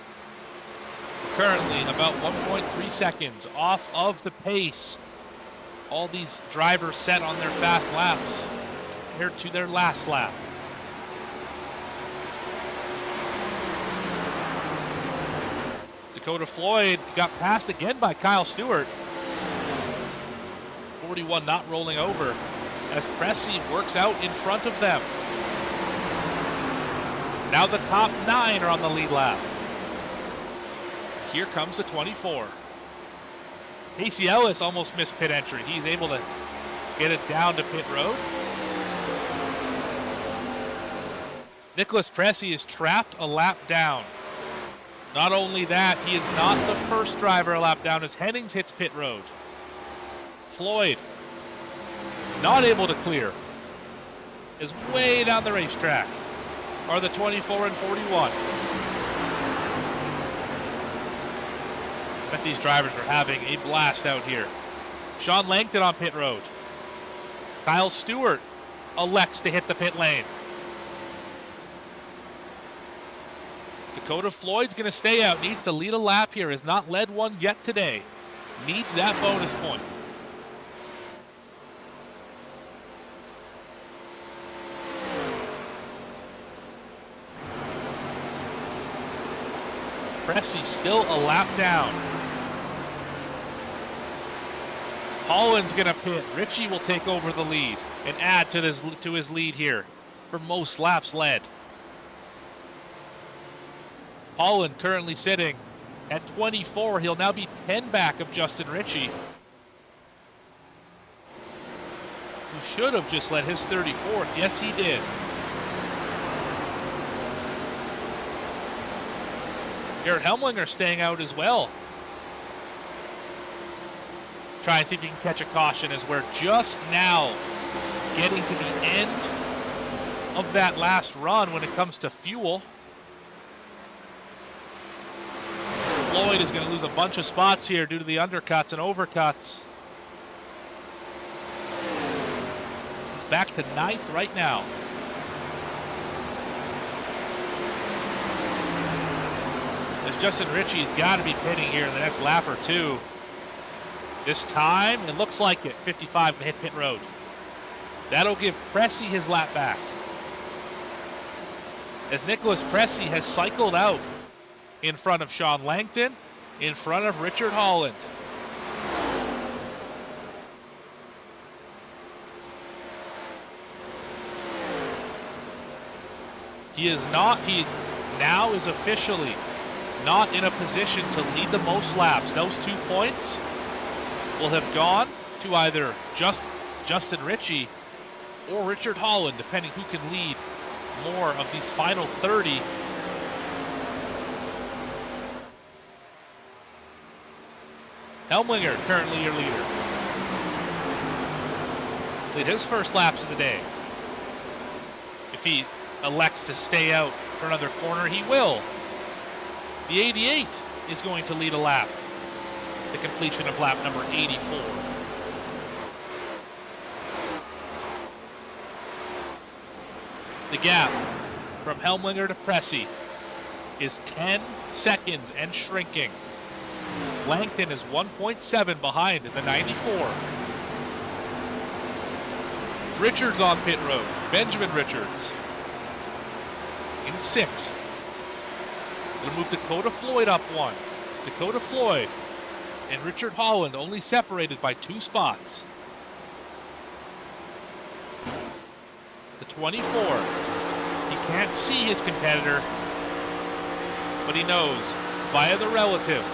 Currently about 1.3 seconds off of the pace. All these drivers set on their fast laps compared to their last lap. Dakota Floyd got passed again by Kyle Stewart. 41 not rolling over as Pressey works out in front of them. Now the top 9 are on the lead lap. Here comes the 24. Casey Ellis almost missed pit entry. He's able to get it down to pit road. Nicholas Pressey is trapped a lap down. Not only that, he is not the first driver a lap down as Hennings hits pit road. Floyd, not able to clear, is way down the racetrack. Are the 24 and 41. Bet these drivers are having a blast out here. Sean Langton on pit road. Kyle Stewart elects to hit the pit lane. Dakota Floyd's going to stay out. Needs to lead a lap here. Has not led one yet today. Needs that bonus point. Pressey still a lap down. Holland's going to pit. Ritchie will take over the lead and add to his lead here for most laps led. Holland currently sitting At 24, he'll now be 10 back of Justin Ritchie, who should have just led his 34th. Yes, he did. Garrett Helmlinger staying out as well. Try and see if he can catch a caution as we're just now getting to the end of that last run when it comes to fuel. Floyd is going to lose a bunch of spots here due to the undercuts and overcuts. He's back to 9th right now. As Justin Ritchie's got to be pitting here in the next lap or two. This time, it looks like it. 55 to hit pit road. That'll give Pressey his lap back. As Nicholas Pressey has cycled out in front of Sean Langton, in front of Richard Holland. He now is officially not in a position to lead the most laps. Those 2 points will have gone to either Justin Ritchie or Richard Holland, depending who can lead more of these final 30. Helmlinger, currently your leader. Lead his first laps of the day. If he elects to stay out for another corner, he will. The 88 is going to lead a lap. The completion of lap number 84. The gap from Helmlinger to Pressey is 10 seconds and shrinking. Langton is 1.7 behind in the 94. Richards on pit road. Benjamin Richards in 6th. It'll move Dakota Floyd up 1. Dakota Floyd and Richard Holland only separated by 2 spots. The 24. He can't see his competitor, but he knows via the relative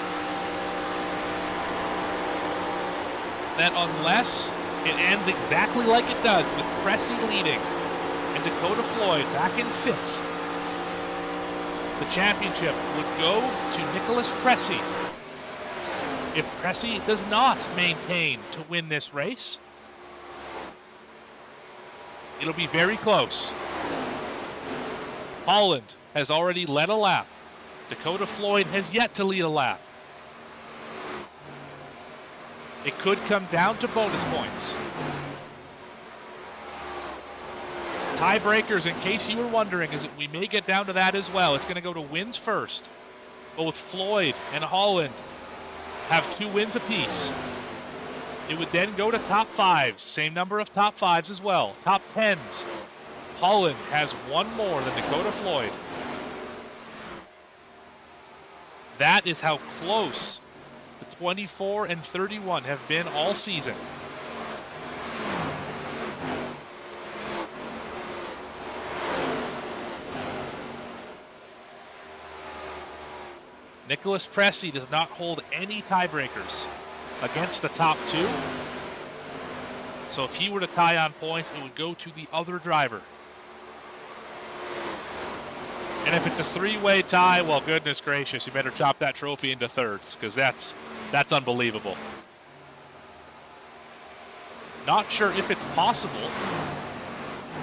that unless it ends exactly like it does with Pressey leading and Dakota Floyd back in 6th, the championship would go to Nicholas Pressey. If Pressey does not maintain to win this race, it'll be very close. Holland has already led a lap. Dakota Floyd has yet to lead a lap. It could come down to bonus points. Tiebreakers, in case you were wondering, is that we may get down to that as well. It's going to go to wins first. Both Floyd and Holland have 2 wins apiece. It would then go to top 5s. Same number of top 5s as well. Top 10s. Holland has 1 more than Dakota Floyd. That is how close the 24 and 31 have been all season. Nicholas Pressey does not hold any tiebreakers against the top 2. So if he were to tie on points, it would go to the other driver. And if it's a 3-way tie, well, goodness gracious, you better chop that trophy into thirds, because that's unbelievable. Not sure if it's possible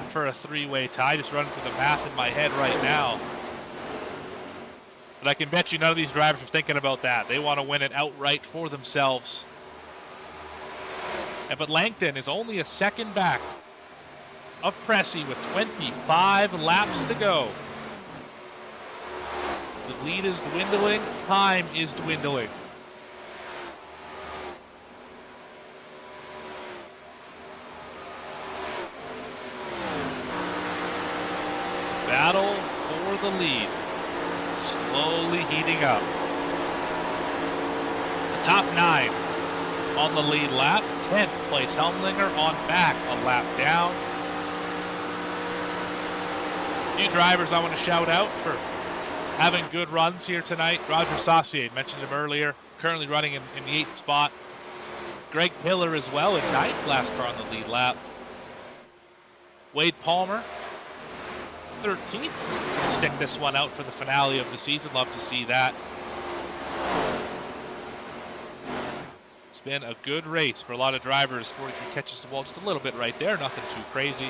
for a 3-way tie. Just running through the math in my head right now. But I can bet you none of these drivers are thinking about that. They want to win it outright for themselves. But Langton is only a second back of Pressey with 25 laps to go. The lead is dwindling. Time is dwindling. Battle for the lead. Slowly heating up. The top 9 on the lead lap. 10th place Helmlinger on back, a lap down. A few drivers I want to shout out for having good runs here tonight. Roger Saucier, mentioned him earlier, currently running in the 8th spot. Greg Pillar as well in 9th, last car on the lead lap. Wade Palmer, 13th. He's going to stick this one out for the finale of the season. Love to see that. It's been a good race for a lot of drivers. 43 catches the ball just a little bit right there. Nothing too crazy.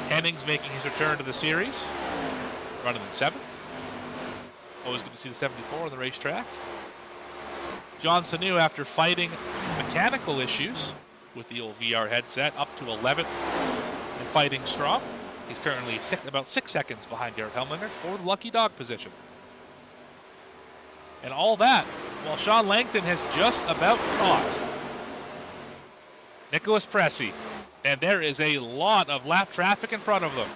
Hennings making his return to the series. Running in 7th. Always good to see the 74 on the racetrack. John Sanu, after fighting mechanical issues with the old VR headset, up to 11th and fighting strong. He's currently about 6 seconds behind Garrett Helmlinger for the lucky dog position. And all that while Sean Langton has just about caught Nicholas Pressey. And there is a lot of lap traffic in front of them.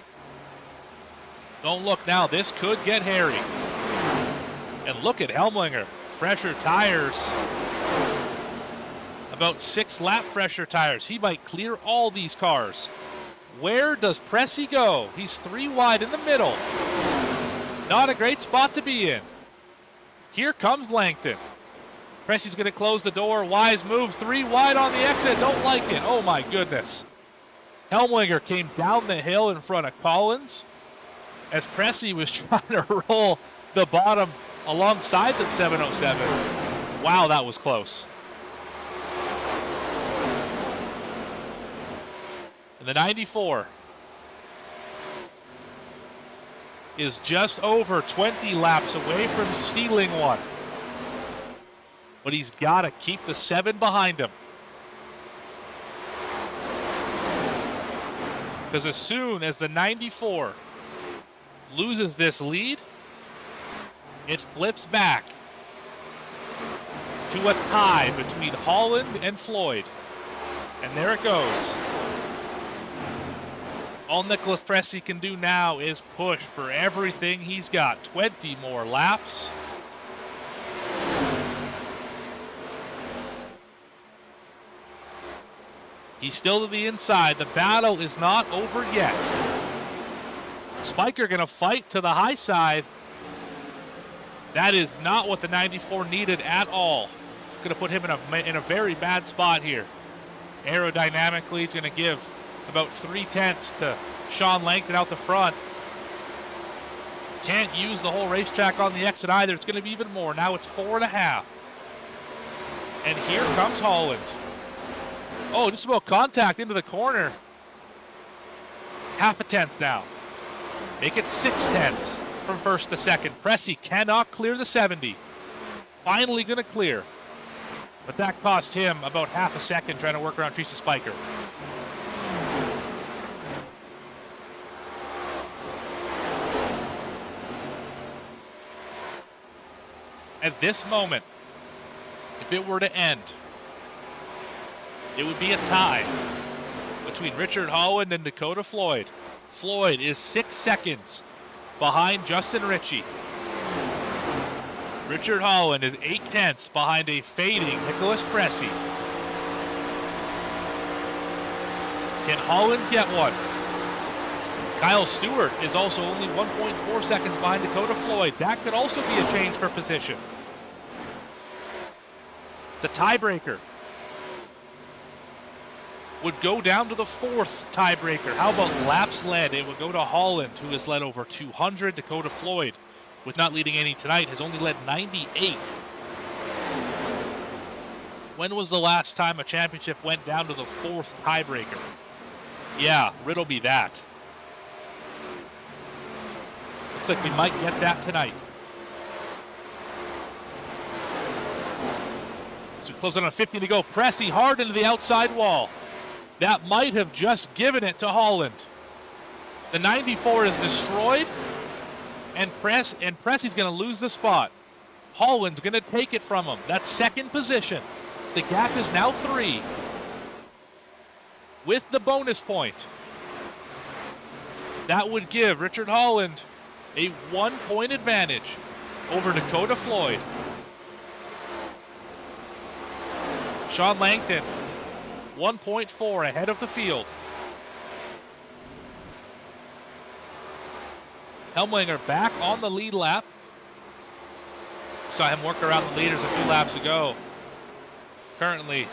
Don't look now, this could get hairy. And look at Helmlinger, fresher tires. About 6 lap fresher tires. He might clear all these cars. Where does Pressey go? He's 3 wide in the middle. Not a great spot to be in. Here comes Langton. Pressey's going to close the door. Wise move, 3 wide on the exit. Don't like it. Oh my goodness. Helmlinger came down the hill in front of Collins as Pressey was trying to roll the bottom alongside the 707. Wow, that was close. And the 94 is just over 20 laps away from stealing one. But he's got to keep the 7 behind him. Because as soon as the 94 loses this lead, it flips back to a tie between Holland and Floyd. And there it goes. All Nicholas Pressey can do now is push for everything he's got. 20 more laps. He's still to the inside. The battle is not over yet. Spiker going to fight to the high side. That is not what the 94 needed at all. Going to put him in a very bad spot here. Aerodynamically, he's going to give about 3/10 to Sean Langton out the front. Can't use the whole racetrack on the exit either. It's going to be even more. Now it's 4.5. And here comes Holland. Oh, just about contact into the corner. 0.5 tenth now. Make it 6/10 from first to second. Pressey cannot clear the 70. Finally going to clear. But that cost him about 0.5 second trying to work around Teresa Spiker. At this moment, if it were to end, it would be a tie between Richard Holland and Dakota Floyd. Floyd is 6 seconds behind Justin Ritchie. Richard Holland is 0.8 behind a fading Nicholas Pressey. Can Holland get one? Kyle Stewart is also only 1.4 seconds behind Dakota Floyd. That could also be a change for position. The tiebreaker would go down to the 4th tiebreaker. How about laps led? It would go to Holland, who has led over 200. Dakota Floyd, with not leading any tonight, has only led 98. When was the last time a championship went down to the 4th tiebreaker? Yeah, riddle me that. Looks like we might get that tonight. So we close on a 50 to go. Pressey hard into the outside wall. That might have just given it to Holland. The 94 is destroyed, and Pressey's going to lose the spot. Holland's going to take it from him. That's second position. The gap is now 3. With the bonus point, that would give Richard Holland a 1-point advantage over Dakota Floyd. Sean Langton, 1.4 ahead of the field. Helmlinger back on the lead lap. Saw him work around the leaders a few laps ago. Currently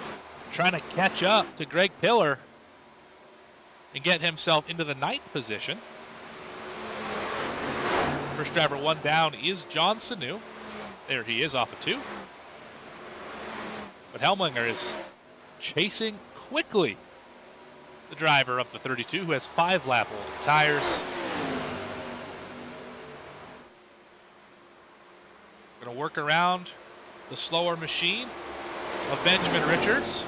trying to catch up to Greg Pillar and get himself into the 9th position. First driver one down is John Sanu. There he is off of 2. But Helmlinger is chasing quickly the driver of the 32, who has 5 lap old tires. Going to work around the slower machine of Benjamin Richards.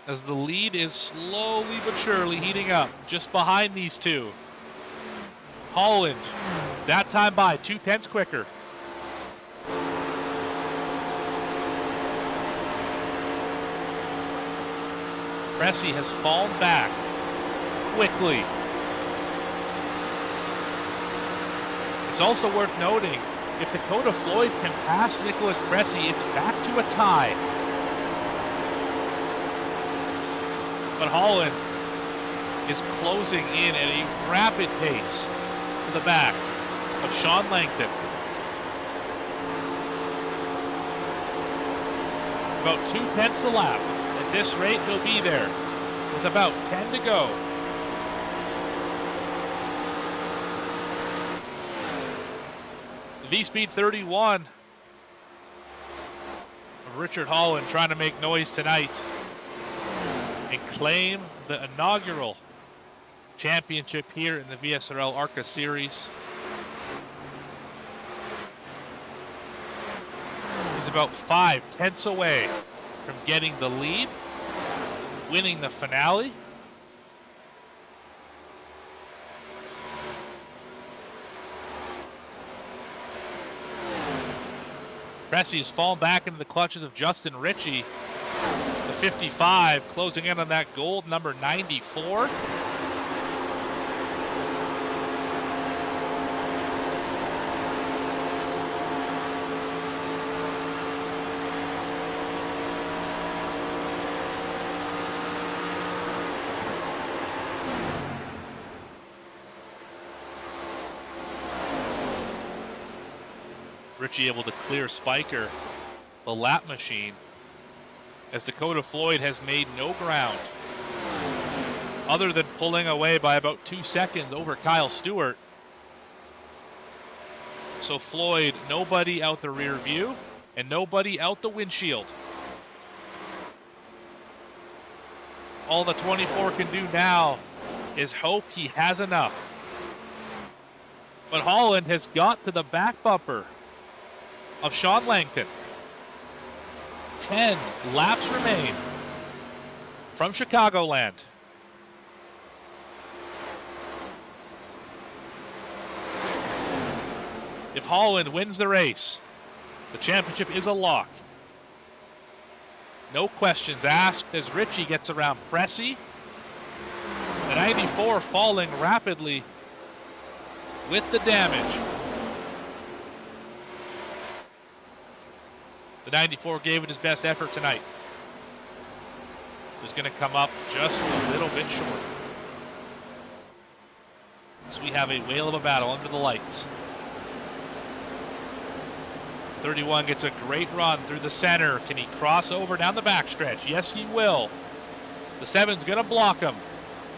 As the lead is slowly but surely heating up just behind these two. Holland, that time by 0.2 quicker. Cressy has fallen back quickly. It's also worth noting, if Dakota Floyd can pass Nicholas Cressy, it's back to a tie. But Holland is closing in at a rapid pace to the back of Sean Langton. About 0.2 a lap. At this rate, he'll be there with about 10 to go. The V-Speed 31 of Richard Holland trying to make noise tonight and claim the inaugural championship here in the VSRL ARCA Series. He's about 0.5 away from getting the lead, winning the finale. Cressy has fallen back into the clutches of Justin Ritchie. The 55 closing in on that gold number 94. Ritchie able to clear Spiker, the lap machine, as Dakota Floyd has made no ground other than pulling away by about 2 seconds over Kyle Stewart. So Floyd, nobody out the rear view and nobody out the windshield. All the 24 can do now is hope he has enough. But Holland has got to the back bumper of Sean Langton. 10 laps remain from Chicagoland. If Holland wins the race, the championship is a lock. No questions asked as Ritchie gets around Cressy. The 94 falling rapidly with the damage. The 94 gave it his best effort tonight. Was going to come up just a little bit short. So we have a whale of a battle under the lights. 31 gets a great run through the center. Can he cross over down the backstretch? Yes, he will. The 7's going to block him.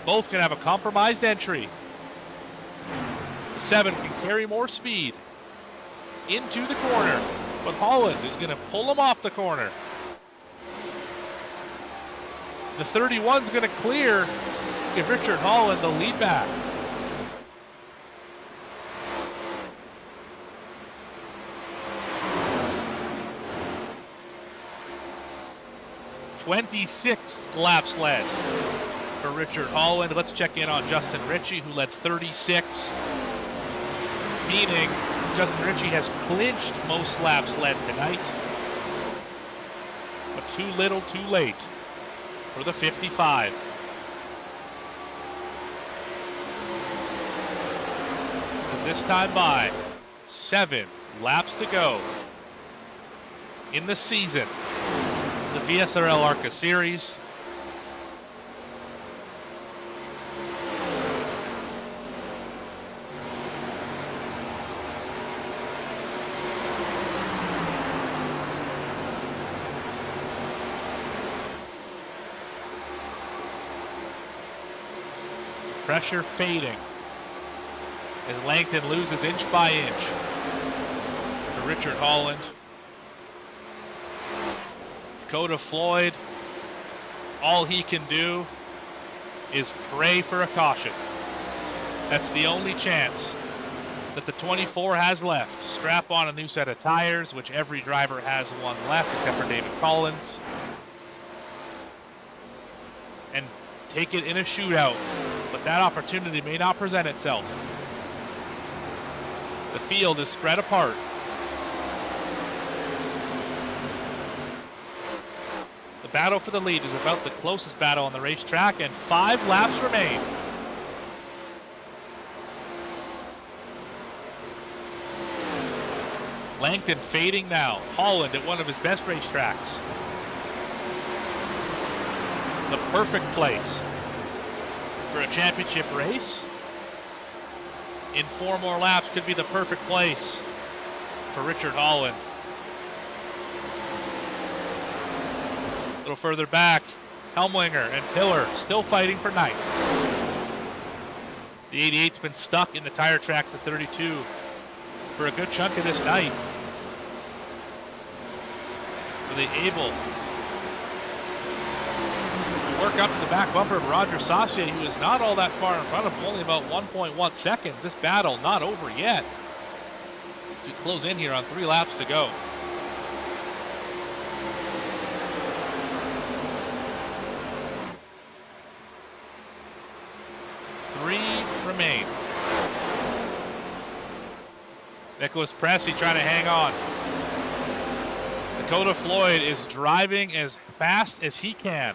Both can have a compromised entry. The 7 can carry more speed into the corner, but Holland is going to pull him off the corner. The 31's going to clear, give Richard Holland the lead back. "26 laps led for Richard Holland." Let's check in on Justin Ritchie, who led 36, meaning Justin Ritchie has clinched most laps led tonight. But too little, too late for the 55. As this time by, 7 laps to go in the season. The VSRL ARCA Series. pressure fading as Langton loses inch by inch to Richard Holland. Dakota Floyd, all he can do is pray for a caution. That's the only chance that the 24 has left. Strap on a new set of tires, which every driver has one left except for David Collins, and take it in a shootout, but that opportunity may not present itself. The field is spread apart. The battle for the lead is about the closest battle on the racetrack, and 5 laps remain. Langton fading now. Holland at one of his best racetracks. The perfect place for a championship race. In 4 more laps could be the perfect place for Richard Holland. A little further back, Helmlinger and Pillar still fighting for ninth. The 88's been stuck in the tire tracks at 32 for a good chunk of this night. Were they able to work up to the back bumper of Roger Saucier, who is not all that far in front of him, only about 1.1 seconds. This battle not over yet. To close in here on 3 laps to go. Remain. Nicholas Pressey trying to hang on. Dakota Floyd is driving as fast as he can.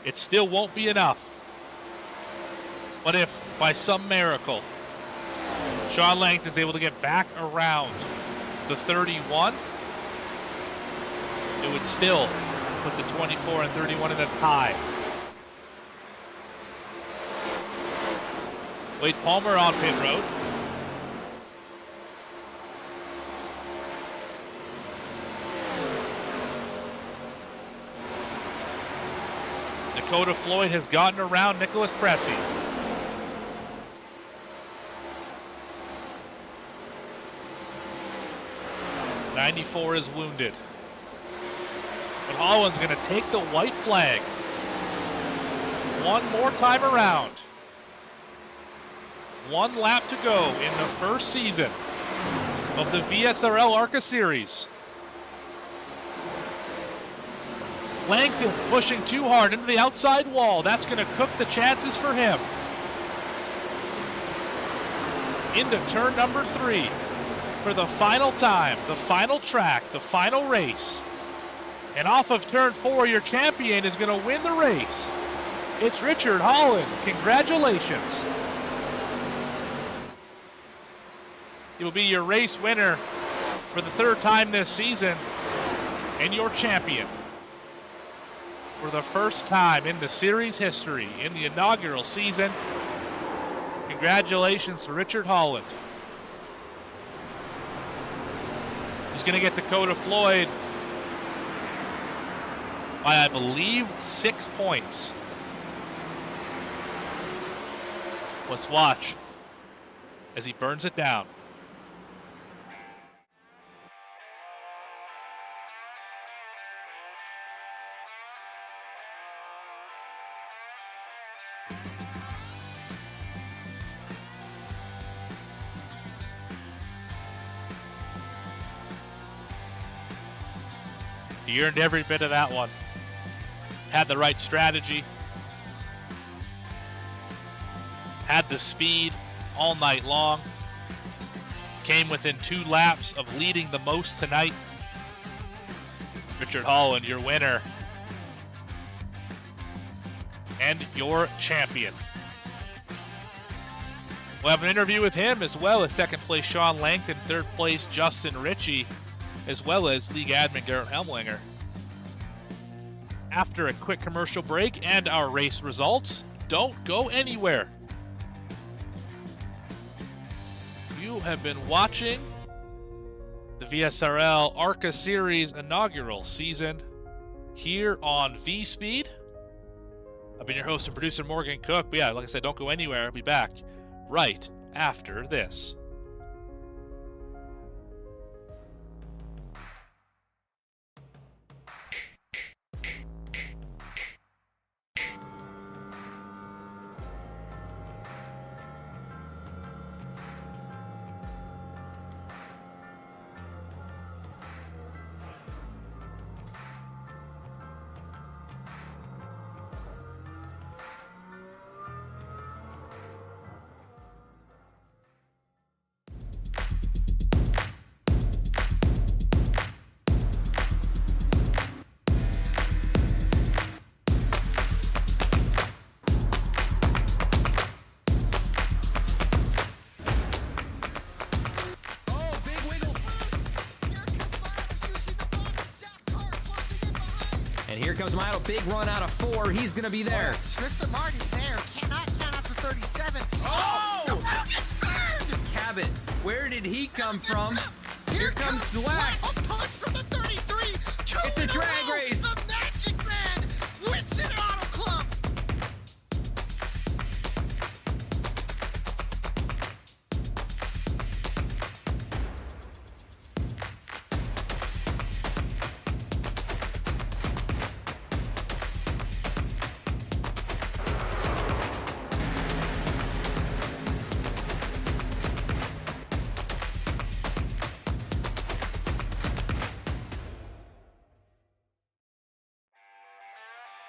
It still won't be enough. But if, by some miracle, Sean Langton is able to get back around the 31, it would still put the 24 and 31 in a tie. Wade Palmer on pit road. Dakota Floyd has gotten around Nicholas Pressey. '94 is wounded. But Holland's going to take the white flag one more time around. 1 lap to go in the first season of the VSRL ARCA Series. Langton pushing too hard into the outside wall. That's going to cook the chances for him. Into turn number 3 for the final time, the final track, the final race. And off of turn 4, your champion is going to win the race. It's Richard Holland. Congratulations. He will be your race winner for the 3rd time this season and your champion for the first time in the series history in the inaugural season. Congratulations to Richard Holland. He's going to get Dakota Floyd by, I believe, 6 points. Let's watch as he burns it down. He earned every bit of that one. Had the right strategy. Had the speed all night long. Came within 2 laps of leading the most tonight. Richard Holland, your winner. And your champion. We'll have an interview with him, as well as 2nd place Sean Langton, 3rd place Justin Ritchie, as well as league admin Garrett Helmlinger. After a quick commercial break and our race results, don't go anywhere. You have been watching the VSRL ARCA Series inaugural season here on V-Speed. I've been your host and producer, Morgan Cook. But yeah, like I said, don't go anywhere. I'll be back right after this. And here comes Milo, big run out of 4. He's going to be there. Tristan Martin's there. Cannot count out to 37. Oh! The Milo gets burned! Cabot, where did he come from? Here comes Zwack. A punch from the 33. It's a drag race. The Magic Man wins it Auto Club.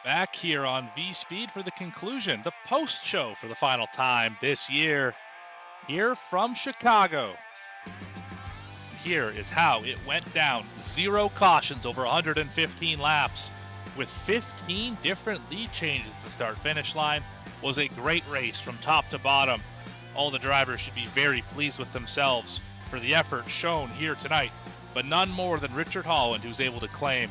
Back here on V-Speed for the conclusion, the post-show for the final time this year, here from Chicago. Here is how it went down. 0 cautions over 115 laps with 15 different lead changes to start-finish line. Was a great race from top to bottom. All the drivers should be very pleased with themselves for the effort shown here tonight, but none more than Richard Holland, who's able to claim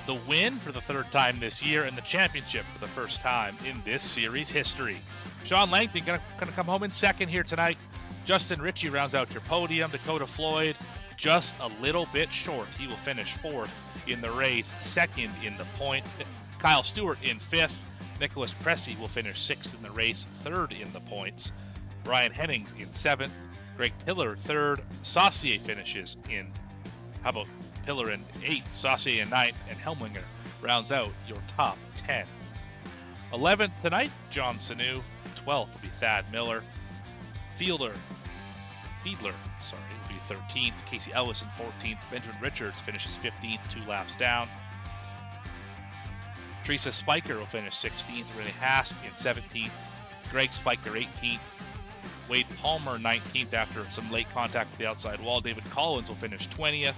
the win for the 3rd time this year and the championship for the 1st time in this series history. Sean Langton gonna come home in 2nd here tonight. Justin Ritchie rounds out your podium. Dakota Floyd just a little bit short. He will finish 4th in the race, 2nd in the points. Kyle Stewart in 5th. Nicholas Pressey will finish 6th in the race, 3rd in the points. Brian Hennings in 7th. Greg Pillar 3rd. Saucier finishes in, how about Pillar in 8th, Saucier in 9th, and Helmlinger rounds out your top 10. 11th tonight, John Sanu. 12th will be Thad Miller. Fiedler, will be 13th. Casey Ellison 14th. Benjamin Richards finishes 15th, 2 laps down. Teresa Spiker will finish 16th. Renee Hasp in 17th. Greg Spiker 18th. Wade Palmer 19th after some late contact with the outside wall. David Collins will finish 20th.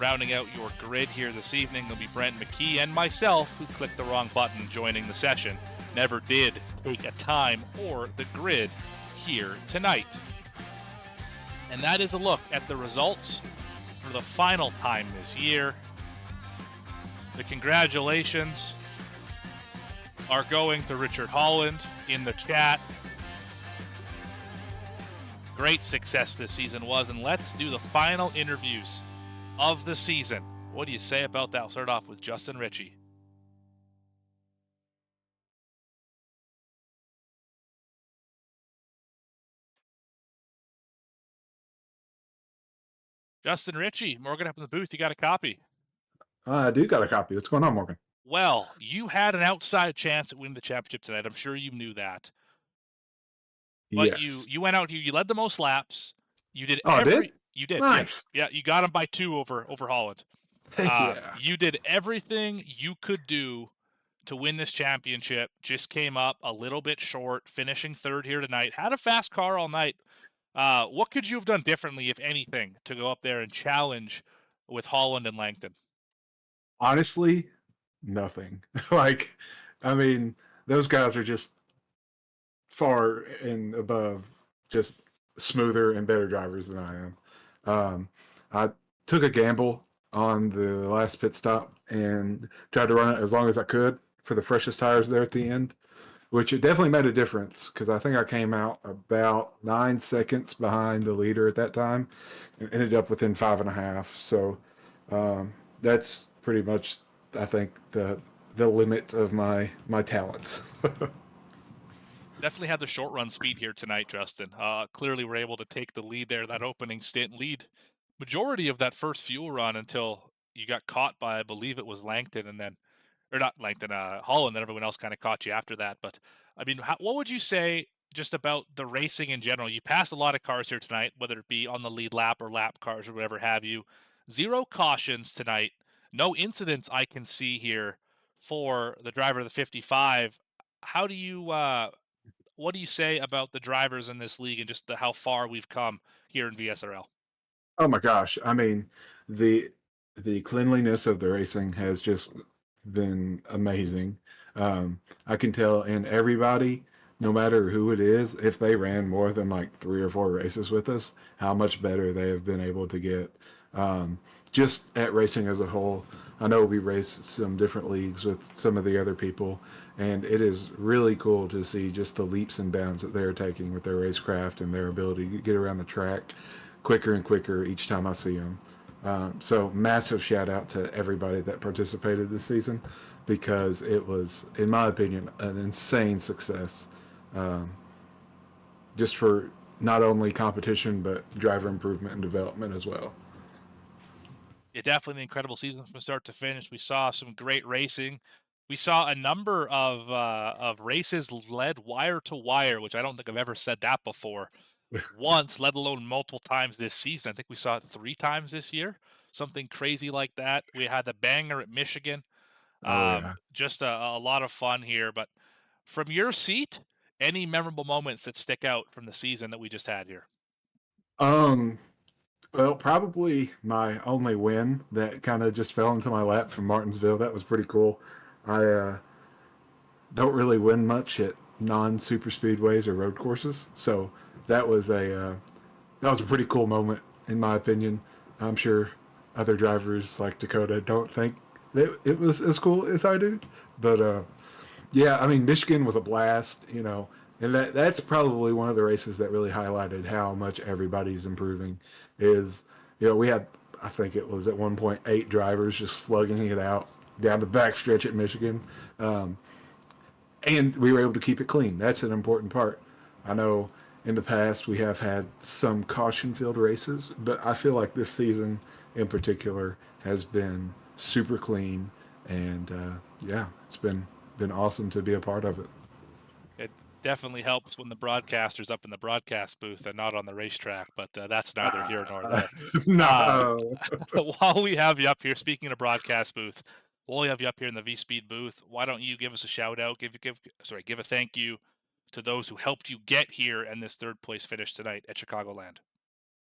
Rounding out your grid here this evening will be Brent McKee and myself, who clicked the wrong button joining the session. Never did take a time or the grid here tonight. And that is a look at the results for the final time this year. The congratulations are going to Richard Holland in the chat. Great success this season was, and let's do the final interviews of the season. What do you say about that? I'll start off with Justin Ritchie. Justin Ritchie, Morgan up in the booth. You got a copy? I do got a copy. What's going on, Morgan? Well, you had an outside chance at winning the championship tonight. I'm sure you knew that. But yes. you went out here. You led the most laps. You did. You did. Nice. Yeah, you got him by 2 over Holland. Yeah. You did everything you could do to win this championship. Just came up a little bit short, finishing 3rd here tonight. Had a fast car all night. What could you have done differently, if anything, to go up there and challenge with Holland and Langton? Honestly, nothing. I mean, those guys are just far and above just smoother and better drivers than I am. I took a gamble on the last pit stop and tried to run it as long as I could for the freshest tires there at the end, which it definitely made a difference because I think I came out about 9 seconds behind the leader at that time and ended up within 5.5. So that's pretty much I think the limit of my talents. Definitely had the short run speed here tonight, Justin. Clearly, we're able to take the lead there, that opening stint lead. Majority of that first fuel run until you got caught by, I believe it was Langton, and then, or not Langton, Holland, then everyone else kind of caught you after that. But I mean, what would you say just about the racing in general? You passed a lot of cars here tonight, whether it be on the lead lap or lap cars or whatever have you. 0 cautions tonight. No incidents I can see here for the driver of the 55. How do you what do you say about the drivers in this league and just how far we've come here in VSRL? Oh my gosh. I mean, the cleanliness of the racing has just been amazing. I can tell in everybody, no matter who it is, if they ran more than like 3 or 4 races with us, how much better they have been able to get. Just at racing as a whole. I know we race some different leagues with some of the other people, and it is really cool to see just the leaps and bounds that they're taking with their racecraft and their ability to get around the track quicker and quicker each time I see them. So massive shout out to everybody that participated this season because it was, in my opinion, an insane success. Um, just for not only competition but driver improvement and development as well. Yeah, definitely an incredible season from start to finish. We saw some great racing. We saw a number of races led wire to wire, which I don't think I've ever said that before. Once, let alone multiple times this season. I think we saw it 3 times this year, something crazy like that. We had the banger at Michigan. Oh yeah. Just a lot of fun here. But from your seat, any memorable moments that stick out from the season that we just had here? Um. Well, probably my only win that kind of just fell into my lap from Martinsville. That was pretty cool. I don't really win much at non-super speedways or road courses, so that was a pretty cool moment in my opinion. I'm sure other drivers like Dakota don't think it was as cool as I do, but yeah, I mean Michigan was a blast, and that's probably one of the races that really highlighted how much everybody's improving. Is we had, I think it was at one point 8 drivers just slugging it out down the backstretch at Michigan. And we were able to keep it clean. That's an important part. I know in the past we have had some caution-filled races, but I feel like this season in particular has been super clean, and yeah, it's been awesome to be a part of it. It definitely helps when the broadcaster's up in the broadcast booth and not on the racetrack, but that's neither here nor there. No. While we have you up here, speaking of broadcast booth, while we have you up here in the V Speed booth, why don't you give us a shout out? Give a thank you to those who helped you get here and this 3rd place finish tonight at Chicagoland.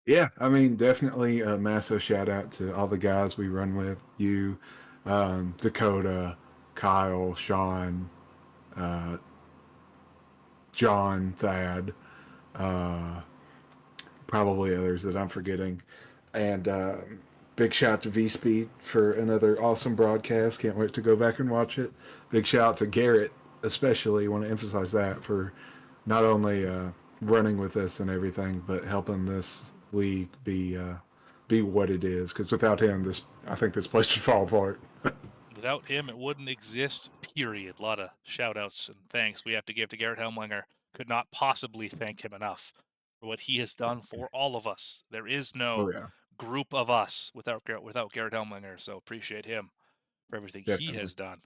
Yeah, I mean, definitely a massive shout out to all the guys we run with. You, Dakota, Kyle, Sean, uh, John, Thad, uh, probably others that I'm forgetting. And big shout out to V Speed for another awesome broadcast. Can't wait to go back and watch it. Big shout out to Garrett, especially. Want to emphasize that for not only running with us and everything, but helping this league be what it is. Because without him, I think this place would fall apart. Without him, it wouldn't exist, period. A lot of shout outs and thanks we have to give to Garrett Helmlinger. Could not possibly thank him enough for what he has done for all of us. There is no Oh yeah, group of us without Garrett Helmlinger, so appreciate him for everything he definitely. has done.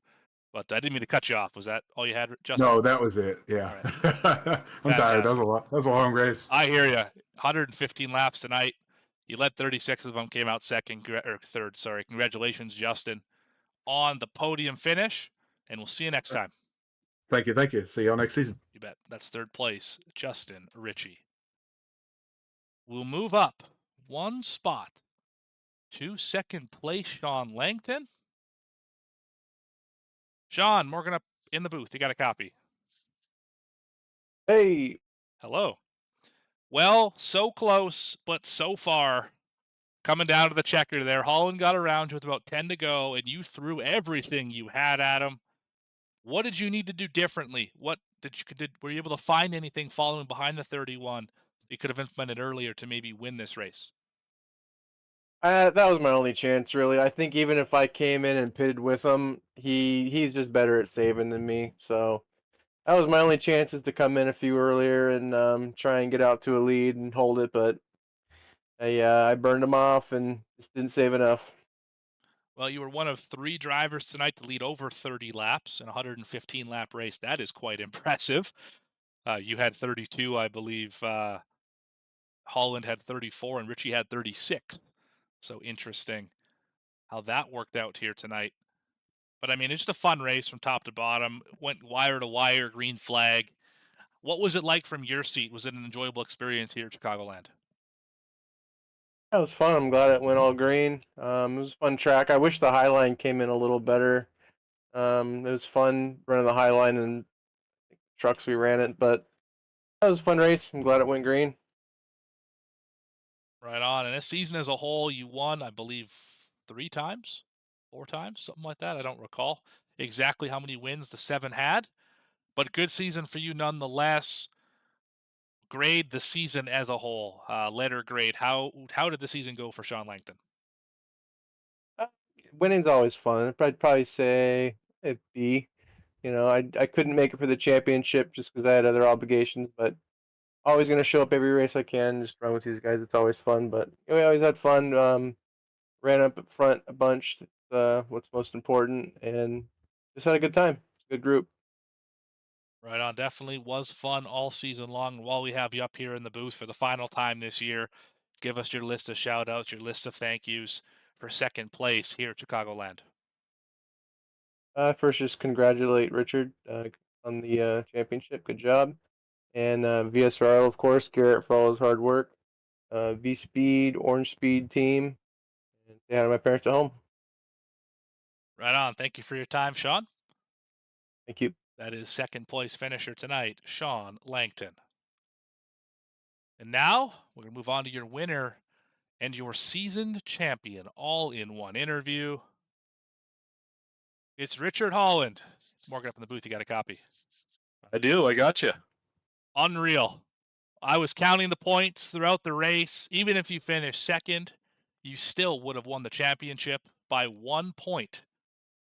But I didn't mean to cut you off. Was that all you had, Justin? No, that was it. Yeah, All right. I'm tired. That was a Fantastic. lot. That was a long race. I hear you. 115 laps tonight. You led 36 of them, came out third. Sorry. Congratulations, Justin, on the podium finish, and we'll see you next time. Thank you. Thank you. See y'all next season. You bet. That's 3rd place, Justin Ritchie. We'll move up 1 spot to 2nd place, Sean Langton. Sean, Morgan up in the booth. You got a copy. Hey, Hello. Well, so close, but so far. Coming down to the checker there. Holland got around you with about 10 to go, and you threw everything you had at him. What did you need to do differently? What were you able to find anything following behind the 31 you could have implemented earlier to maybe win this race? That was my only chance, really. I think even if I came in and pitted with him, he's just better at saving than me. So that was my only chances to come in a few earlier and try and get out to a lead and hold it. But I burned him off and just didn't save enough. Well, you were one of 3 drivers tonight to lead over 30 laps in a 115 lap race. That is quite impressive. You had 32, I believe. Holland had 34 and Richie had 36. So interesting how that worked out here tonight. But I mean, it's just a fun race from top to bottom. Went wire to wire, green flag. What was it like from your seat? Was it an enjoyable experience here at Chicagoland? That was fun. I'm glad it went all green. It was a fun track. I wish the high line came in a little better. It was fun running the high line and trucks we ran it, but that was a fun race. I'm glad it went green. Right on. And this season as a whole, you won, I believe, 3 times, 4 times, something like that. I don't recall exactly how many wins the 7 had, but good season for you nonetheless. Grade the season as a whole, letter grade. How did the season go for Sean Langton? Uh, Winning's always fun. I'd probably say a B. I couldn't make it for the championship just because I had other obligations, but always going to show up every race I can, just run with these guys. It's always fun, but we always had fun. Ran up front a bunch. What's most important, and just had a good time. It's a good group. Right on. Definitely was fun all season long. While we have you up here in the booth for the final time this year, give us your list of shout outs, your list of thank yous for second place here at Chicagoland. First, just congratulate Richard on the championship. Good job. And VSRL, of course, Garrett for all his hard work. V Speed, Orange Speed team, and say hi to my parents at home. Right on. Thank you for your time, Sean. Thank you. That is second place finisher tonight, Sean Langton. And now we're going to move on to your winner and your seasoned champion all in one interview. It's Richard Holland. It's Morgan up in the booth. You got a copy. I do. I got you. Unreal. I was counting the points throughout the race. Even if you finished second, you still would have won the championship by 1 point.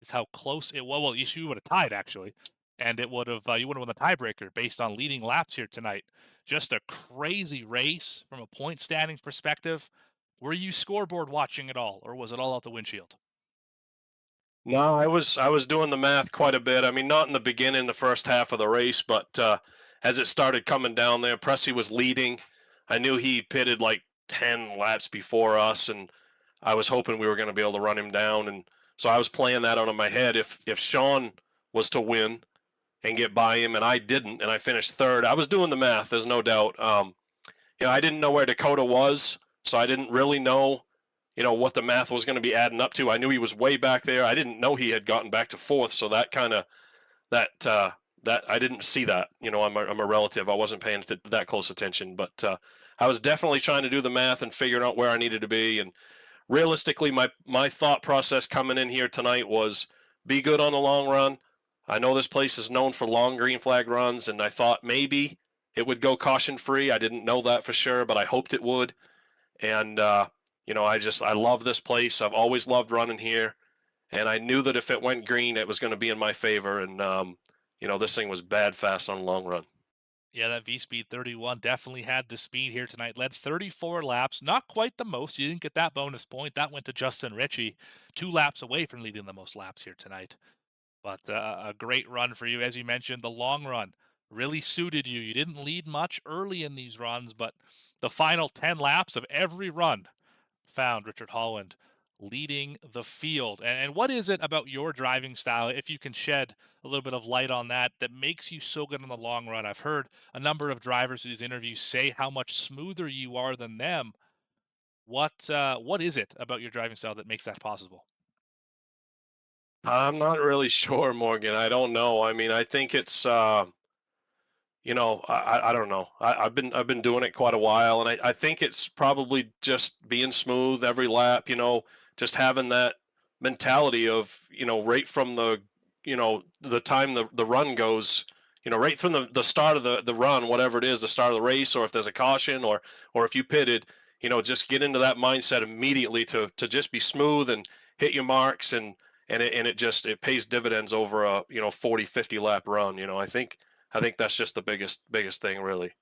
Is how close it was. Well, you would have tied actually, and it would have you would have won the tiebreaker based on leading laps here tonight. Just a crazy race from a point standing perspective. Were you scoreboard watching at all, or was it all out the windshield? No, I was doing the math quite a bit. I mean, not in the beginning, the first half of the race, but as it started coming down there, Pressy was leading. I knew he pitted like 10 laps before us, and I was hoping we were going to be able to run him down. And so I was playing that out of my head. If Sean was to win and get by him, and I didn't, and I finished third, I was doing the math. There's no doubt. I didn't know where Dakota was, so I didn't really know what the math was going to be adding up to. I knew he was way back there. I didn't know he had gotten back to fourth, so that kind of that I didn't see that. I'm a relative. I wasn't paying that close attention, but I was definitely trying to do the math and figuring out where I needed to be. And realistically, my thought process coming in here tonight was be good on the long run. I know this place is known for long green flag runs, and I thought maybe it would go caution free. I didn't know that for sure, but I hoped it would. And I love this place. I've always loved running here, and I knew that if it went green, it was going to be in my favor. And this thing was bad fast on the long run. Yeah, that V-Speed 31 definitely had the speed here tonight. Led 34 laps, not quite the most. You didn't get that bonus point. That went to Justin Ritchie, 2 laps away from leading the most laps here tonight. But a great run for you. As you mentioned, the long run really suited you. You didn't lead much early in these runs, but the final 10 laps of every run found Richard Holland leading the field. And what is it about your driving style, if you can shed a little bit of light on that, that makes you so good in the long run? I've heard a number of drivers in these interviews say how much smoother you are than them. What is it about your driving style that makes that possible? I'm not really sure, Morgan. I don't know. I mean, I think it's I don't know. I've been doing it quite a while, and I think it's probably just being smooth every lap. Just having that mentality of right from the time the run goes. Right from the start of the run, whatever it is, the start of the race, or if there's a caution, or if you pitted, just get into that mindset immediately to just be smooth and hit your marks, and it pays dividends over a 40, 50 lap run. I think that's just the biggest thing, really.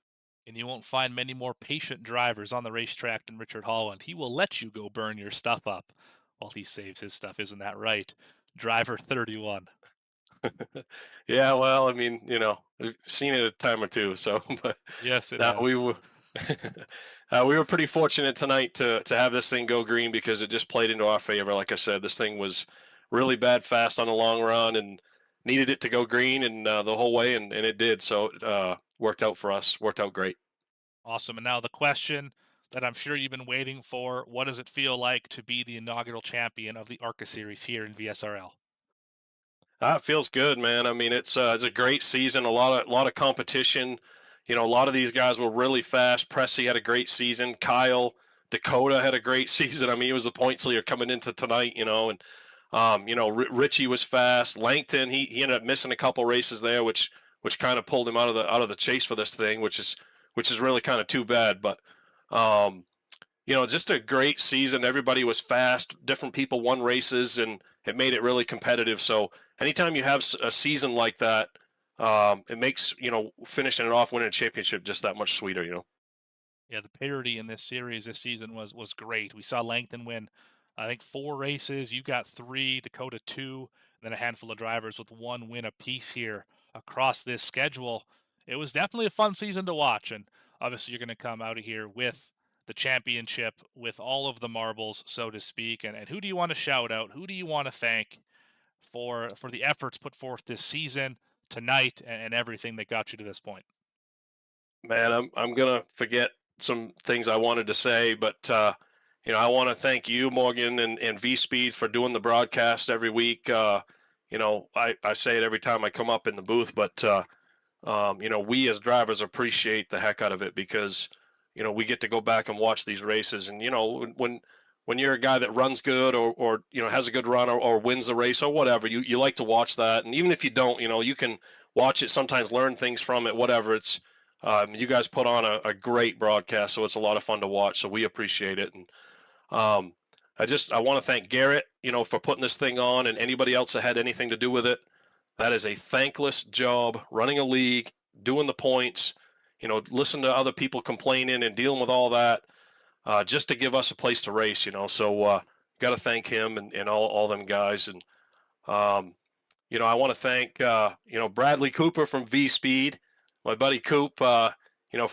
And you won't find many more patient drivers on the racetrack than Richard Holland. He will let you go burn your stuff up while he saves his stuff. Isn't that right? Driver 31. Yeah, well, I mean, we've seen it a time or two. So, but Yes, it now has. we were pretty fortunate tonight to have this thing go green, because it just played into our favor. Like I said, this thing was really bad fast on the long run and needed it to go green and the whole way, and it did. So worked out for us. Worked out great. Awesome. And now the question that I'm sure you've been waiting for: what does it feel like to be the inaugural champion of the ARCA Series here in VSRL? It feels good, man. I mean, it's a great season. A lot of competition. A lot of these guys were really fast. Pressy had a great season. Kyle, Dakota had a great season. I mean, he was the points leader coming into tonight. And Richie was fast. Langton, he ended up missing a couple races there, which kind of pulled him out of the chase for this thing, which is really kind of too bad. But just a great season. Everybody was fast. Different people won races, and it made it really competitive. So anytime you have a season like that, it makes finishing it off, winning a championship, just that much sweeter. Yeah, the parity in this series this season was great. We saw Langton win, I think, 4 races. You got 3, Dakota 2, and then a handful of drivers with 1 win apiece here across this schedule. It was definitely a fun season to watch, and obviously you're going to come out of here with the championship, with all of the marbles, so to speak. And who do you want to shout out? Who do you want to thank for the efforts put forth this season, tonight, and everything that got you to this point? Man, I'm gonna forget some things I wanted to say, but I want to thank you, Morgan, and V Speed for doing the broadcast every week. I say it every time I come up in the booth, but we as drivers appreciate the heck out of it, because we get to go back and watch these races, and when you're a guy that runs good, or has a good run, or wins the race or whatever, you like to watch that. And even if you don't, you can watch it, sometimes learn things from it, whatever. It's you guys put on a great broadcast, so it's a lot of fun to watch, so we appreciate it. And I want to thank Garrett, for putting this thing on, and anybody else that had anything to do with it. That is a thankless job, running a league, doing the points, listen to other people complaining and dealing with all that, just to give us a place to race. So got to thank him and all them guys. And I want to thank Bradley Cooper from V Speed, my buddy Coop, for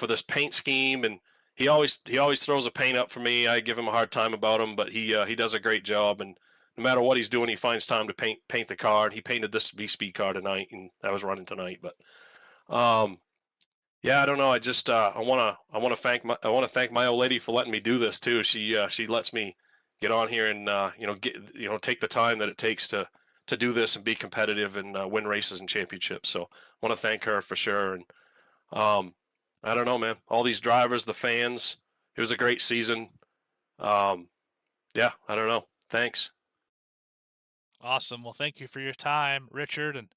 this paint scheme. And he always throws a paint up for me. I give him a hard time about him, but he does a great job. And no matter what he's doing, he finds time to paint the car. And he painted this V Speed car tonight, and I was running tonight. But yeah, I don't know. I just I want to thank my old lady for letting me do this too. She lets me get on here and take the time that it takes to do this and be competitive and win races and championships. So I want to thank her for sure. And I don't know, man. All these drivers, the fans. It was a great season. Yeah, I don't know. Thanks. Awesome. Well, thank you for your time, Richard, and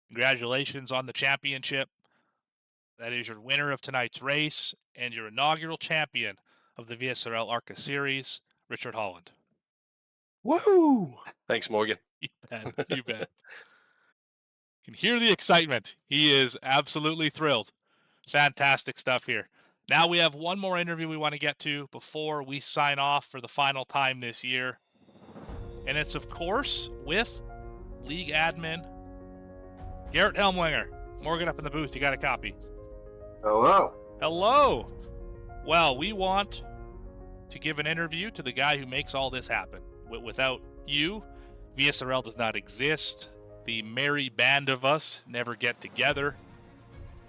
congratulations on the championship. That is your winner of tonight's race and your inaugural champion of the VSRL ARCA Series, Richard Holland. Woohoo! Thanks, Morgan. You bet. You bet. You can hear the excitement. He is absolutely thrilled. Fantastic stuff here. Now we have one more interview we want to get to before we sign off for the final time this year. And it's, of course, with league admin Garrett Helmlinger. Morgan up in the booth. You got a copy. Hello. Hello. Well, we want to give an interview to the guy who makes all this happen. Without you, VSRL does not exist. The merry band of us never get together,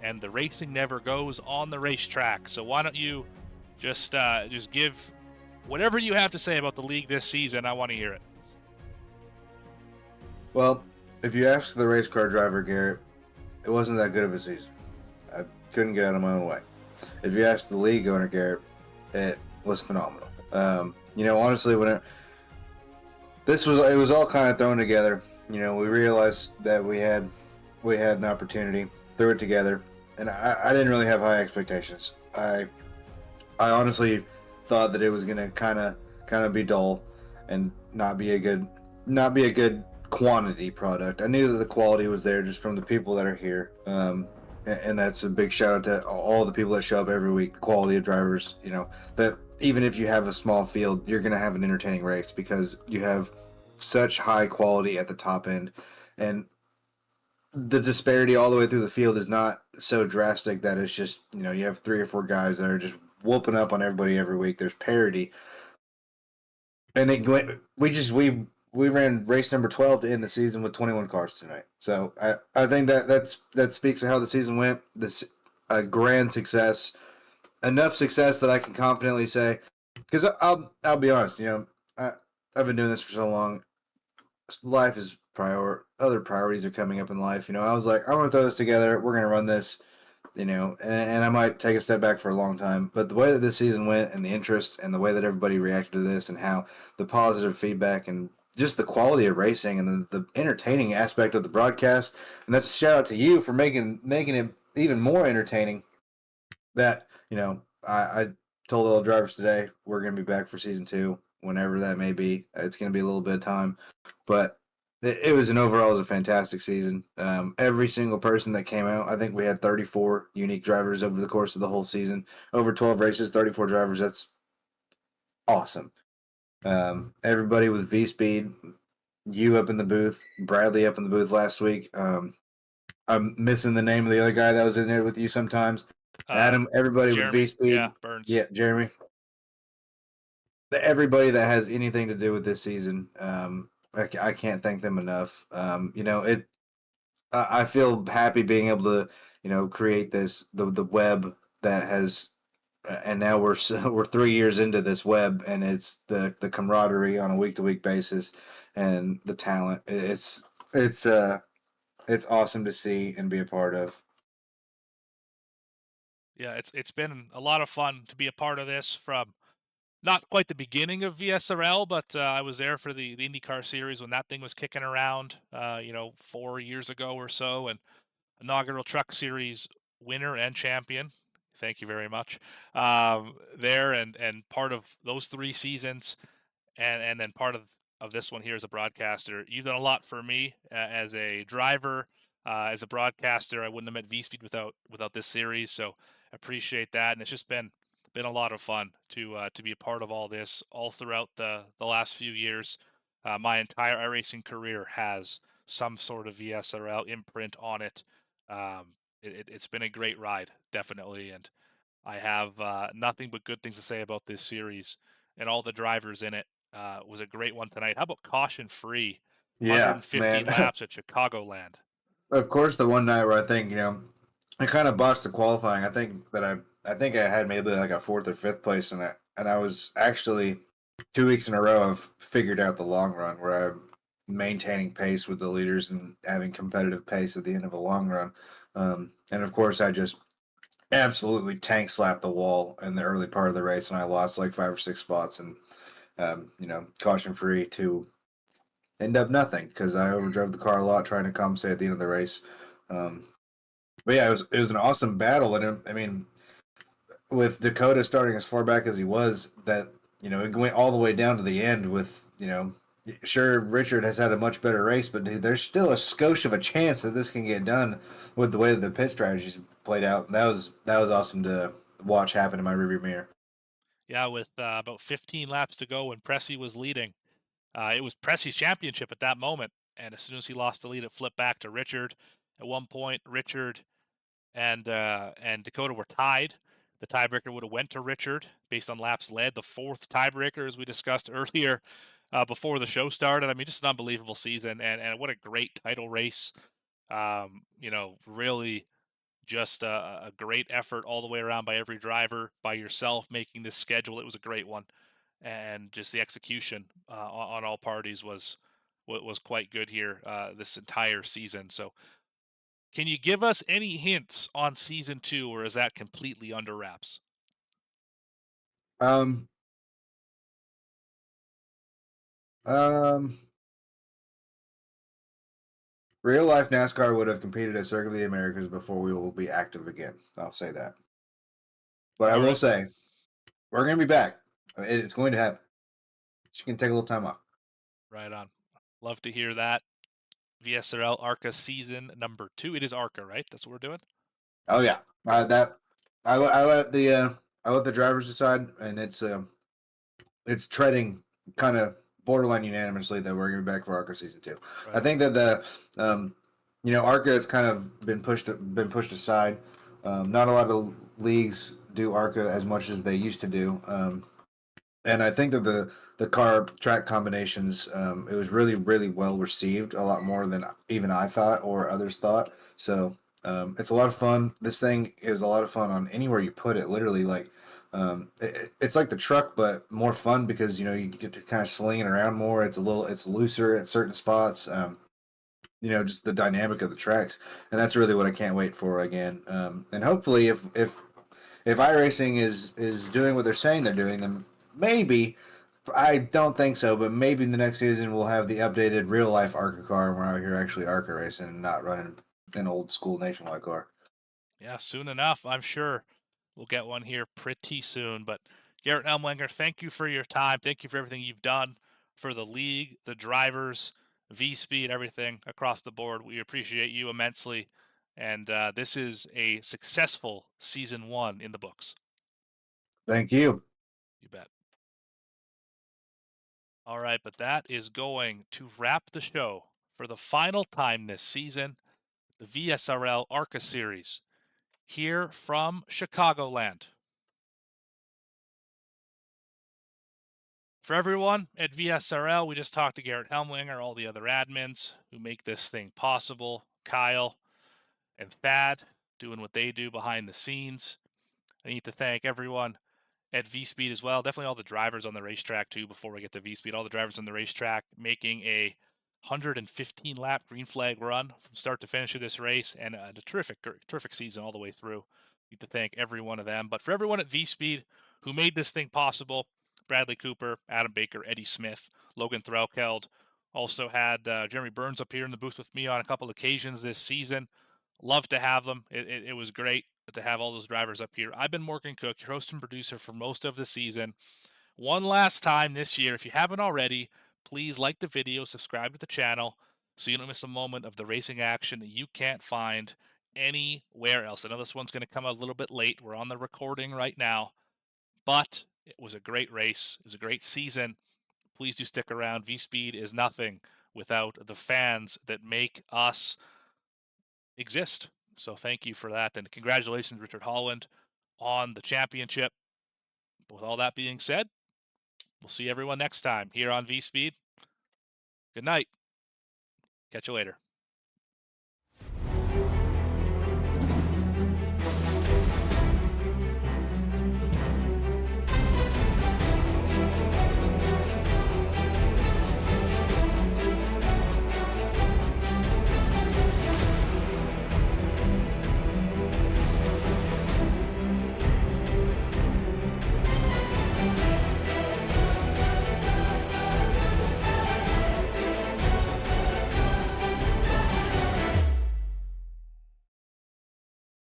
and the racing never goes on the racetrack. So why don't you just give whatever you have to say about the league this season? I want to hear it. Well, if you ask the race car driver, Garrett, it wasn't that good of a season. I couldn't get out of my own way. If you ask the league owner, Garrett, it was phenomenal. Honestly, it was all kind of thrown together. We realized that we had an opportunity, threw it together, and I didn't really have high expectations. I honestly thought that it was gonna kind of be dull and not be a good quantity product. I knew that the quality was there just from the people that are here. And that's a big shout out to all the people that show up every week, the quality of drivers, that even if you have a small field, you're going to have an entertaining race because you have such high quality at the top end. And the disparity all the way through the field is not so drastic that it's just, you have 3 or 4 guys that are just whooping up on everybody every week. There's parity. And we ran race number 12 to end the season with 21 cars tonight. So I think that speaks to how the season went. This a grand success, enough success that I can confidently say, because I'll be honest, I've been doing this for so long. Life is other priorities are coming up in life. I was like, I want to throw this together. We're gonna run this. And I might take a step back for a long time. But the way that this season went and the interest and the way that everybody reacted to this and how the positive feedback and just the quality of racing and the entertaining aspect of the broadcast, and that's a shout out to you for making it even more entertaining. That, I told all the drivers today we're going to be back for season 2, whenever that may be. It's going to be a little bit of time, but it was a fantastic season. Every single person that came out, I think we had 34 unique drivers over the course of the whole season. Over 12 races, 34 drivers. That's awesome. Everybody with V Speed, you up in the booth, Bradley up in the booth last week. I'm missing the name of the other guy that was in there with you sometimes. Adam, everybody Jeremy, with V Speed. yeah, Burns. Yeah, Jeremy. Everybody that has anything to do with this season, I can't thank them enough. I feel happy being able to, create the web that has, and now we're 3 years into this web, and it's the camaraderie on a week to week basis, and the talent. It's awesome to see and be a part of. Yeah, it's been a lot of fun to be a part of this from not quite the beginning of VSRL, but I was there for the IndyCar series when that thing was kicking around, 4 years ago or so, and inaugural Truck Series winner and champion. Thank you very much. There and part of those 3 seasons, and then part of this one here as a broadcaster. You've done a lot for me as a driver, as a broadcaster. I wouldn't have met V Speed without this series, so appreciate that. And it's just been a lot of fun to be a part of all this all throughout the last few years. My entire iRacing career has some sort of VSRL imprint on it. It's been a great ride, definitely, and I have nothing but good things to say about this series and all the drivers in it. Was a great one tonight. How about caution free? Yeah, 115 man. laps at Chicagoland. Of course, the one night where I think I kind of botched the qualifying. I think I had maybe like a 4th or 5th place in it, and I was actually 2 weeks in a row. I've figured out the long run where I'm maintaining pace with the leaders and having competitive pace at the end of a long run. And of course, I just absolutely tank slapped the wall in the early part of the race, and I lost like 5 or 6 spots, and caution free to end up nothing because I overdrove the car a lot trying to compensate at the end of the race. But yeah, it was an awesome battle, and I mean, with Dakota starting as far back as he was, that it went all the way down to the end. With sure, Richard has had a much better race, but there's still a skosh of a chance that this can get done with the way that the pit strategies played out. And that was awesome to watch happen in my rearview mirror. Yeah, with about 15 laps to go when Pressy was leading. It was Pressy's championship at that moment, and as soon as he lost the lead, it flipped back to Richard. At one point, Richard and Dakota were tied. The tiebreaker would have went to Richard based on laps led. The 4th tiebreaker, as we discussed earlier before the show started. I mean, just an unbelievable season, and what a great title race. Really just a great effort all the way around by every driver, by yourself making this schedule. It was a great one, and just the execution on all parties was quite good here this entire season. So, can you give us any hints on season 2, or is that completely under wraps? Um, Real life NASCAR would have competed at Circuit of the Americas before we will be active again. I'll say that. But I will say, we're going to be back. It's going to happen. She can take a little time off. Right on. Love to hear that. VSRL ARCA season number 2. It is ARCA, right? That's what we're doing. Oh yeah, I let the drivers decide, and it's treading kind of borderline unanimously that we're going to be back for ARCA season 2. Right I on. think that ARCA has kind of been pushed aside. Not a lot of leagues do ARCA as much as they used to do. And I think that the car track combinations, it was really, really well received, a lot more than even I thought or others thought. So it's a lot of fun. This thing is a lot of fun on anywhere you put it. Literally, like it's like the truck, but more fun because you get to kind of sling it around more. It's looser at certain spots. Just the dynamic of the tracks, and that's really what I can't wait for again. And hopefully, if iRacing is doing what they're saying they're doing, then maybe, I don't think so, but maybe in the next season we'll have the updated real life ARCA car and we're out here actually ARCA racing and not running an old school nationwide car. Yeah, soon enough. I'm sure we'll get one here pretty soon. But Garrett Elmlinger, thank you for your time. Thank you for everything you've done for the league, the drivers, V-Speed, everything across the board. We appreciate you immensely. And this is a successful season 1 in the books. Thank you. You bet. All right, but that is going to wrap the show for the final time this season, the VSRL ARCA Series, here from Chicagoland. For everyone at VSRL, we just talked to Garrett Helmlinger, all the other admins who make this thing possible, Kyle and Thad doing what they do behind the scenes. I need to thank everyone at V-Speed as well. Definitely all the drivers on the racetrack too before we get to V-Speed. All the drivers on the racetrack making a 115-lap green flag run from start to finish of this race, and a terrific season all the way through. Need to thank every one of them. But for everyone at V-Speed who made this thing possible, Bradley Cooper, Adam Baker, Eddie Smith, Logan Threlkeld, also had Jeremy Burns up here in the booth with me on a couple occasions this season. Love to have them. It was great to have all those drivers up here. I've been Morgan Cook, your host and producer for most of the season. One last time this year, if you haven't already, please like the video, subscribe to the channel so you don't miss a moment of the racing action that you can't find anywhere else. I know this one's going to come out a little bit late. We're on the recording right now, but it was a great race. It was a great season. Please do stick around. V-Speed is nothing without the fans that make us exist. So thank you for that. And congratulations, Richard Holland, on the championship. But with all that being said, we'll see everyone next time here on V-Speed. Good night. Catch you later.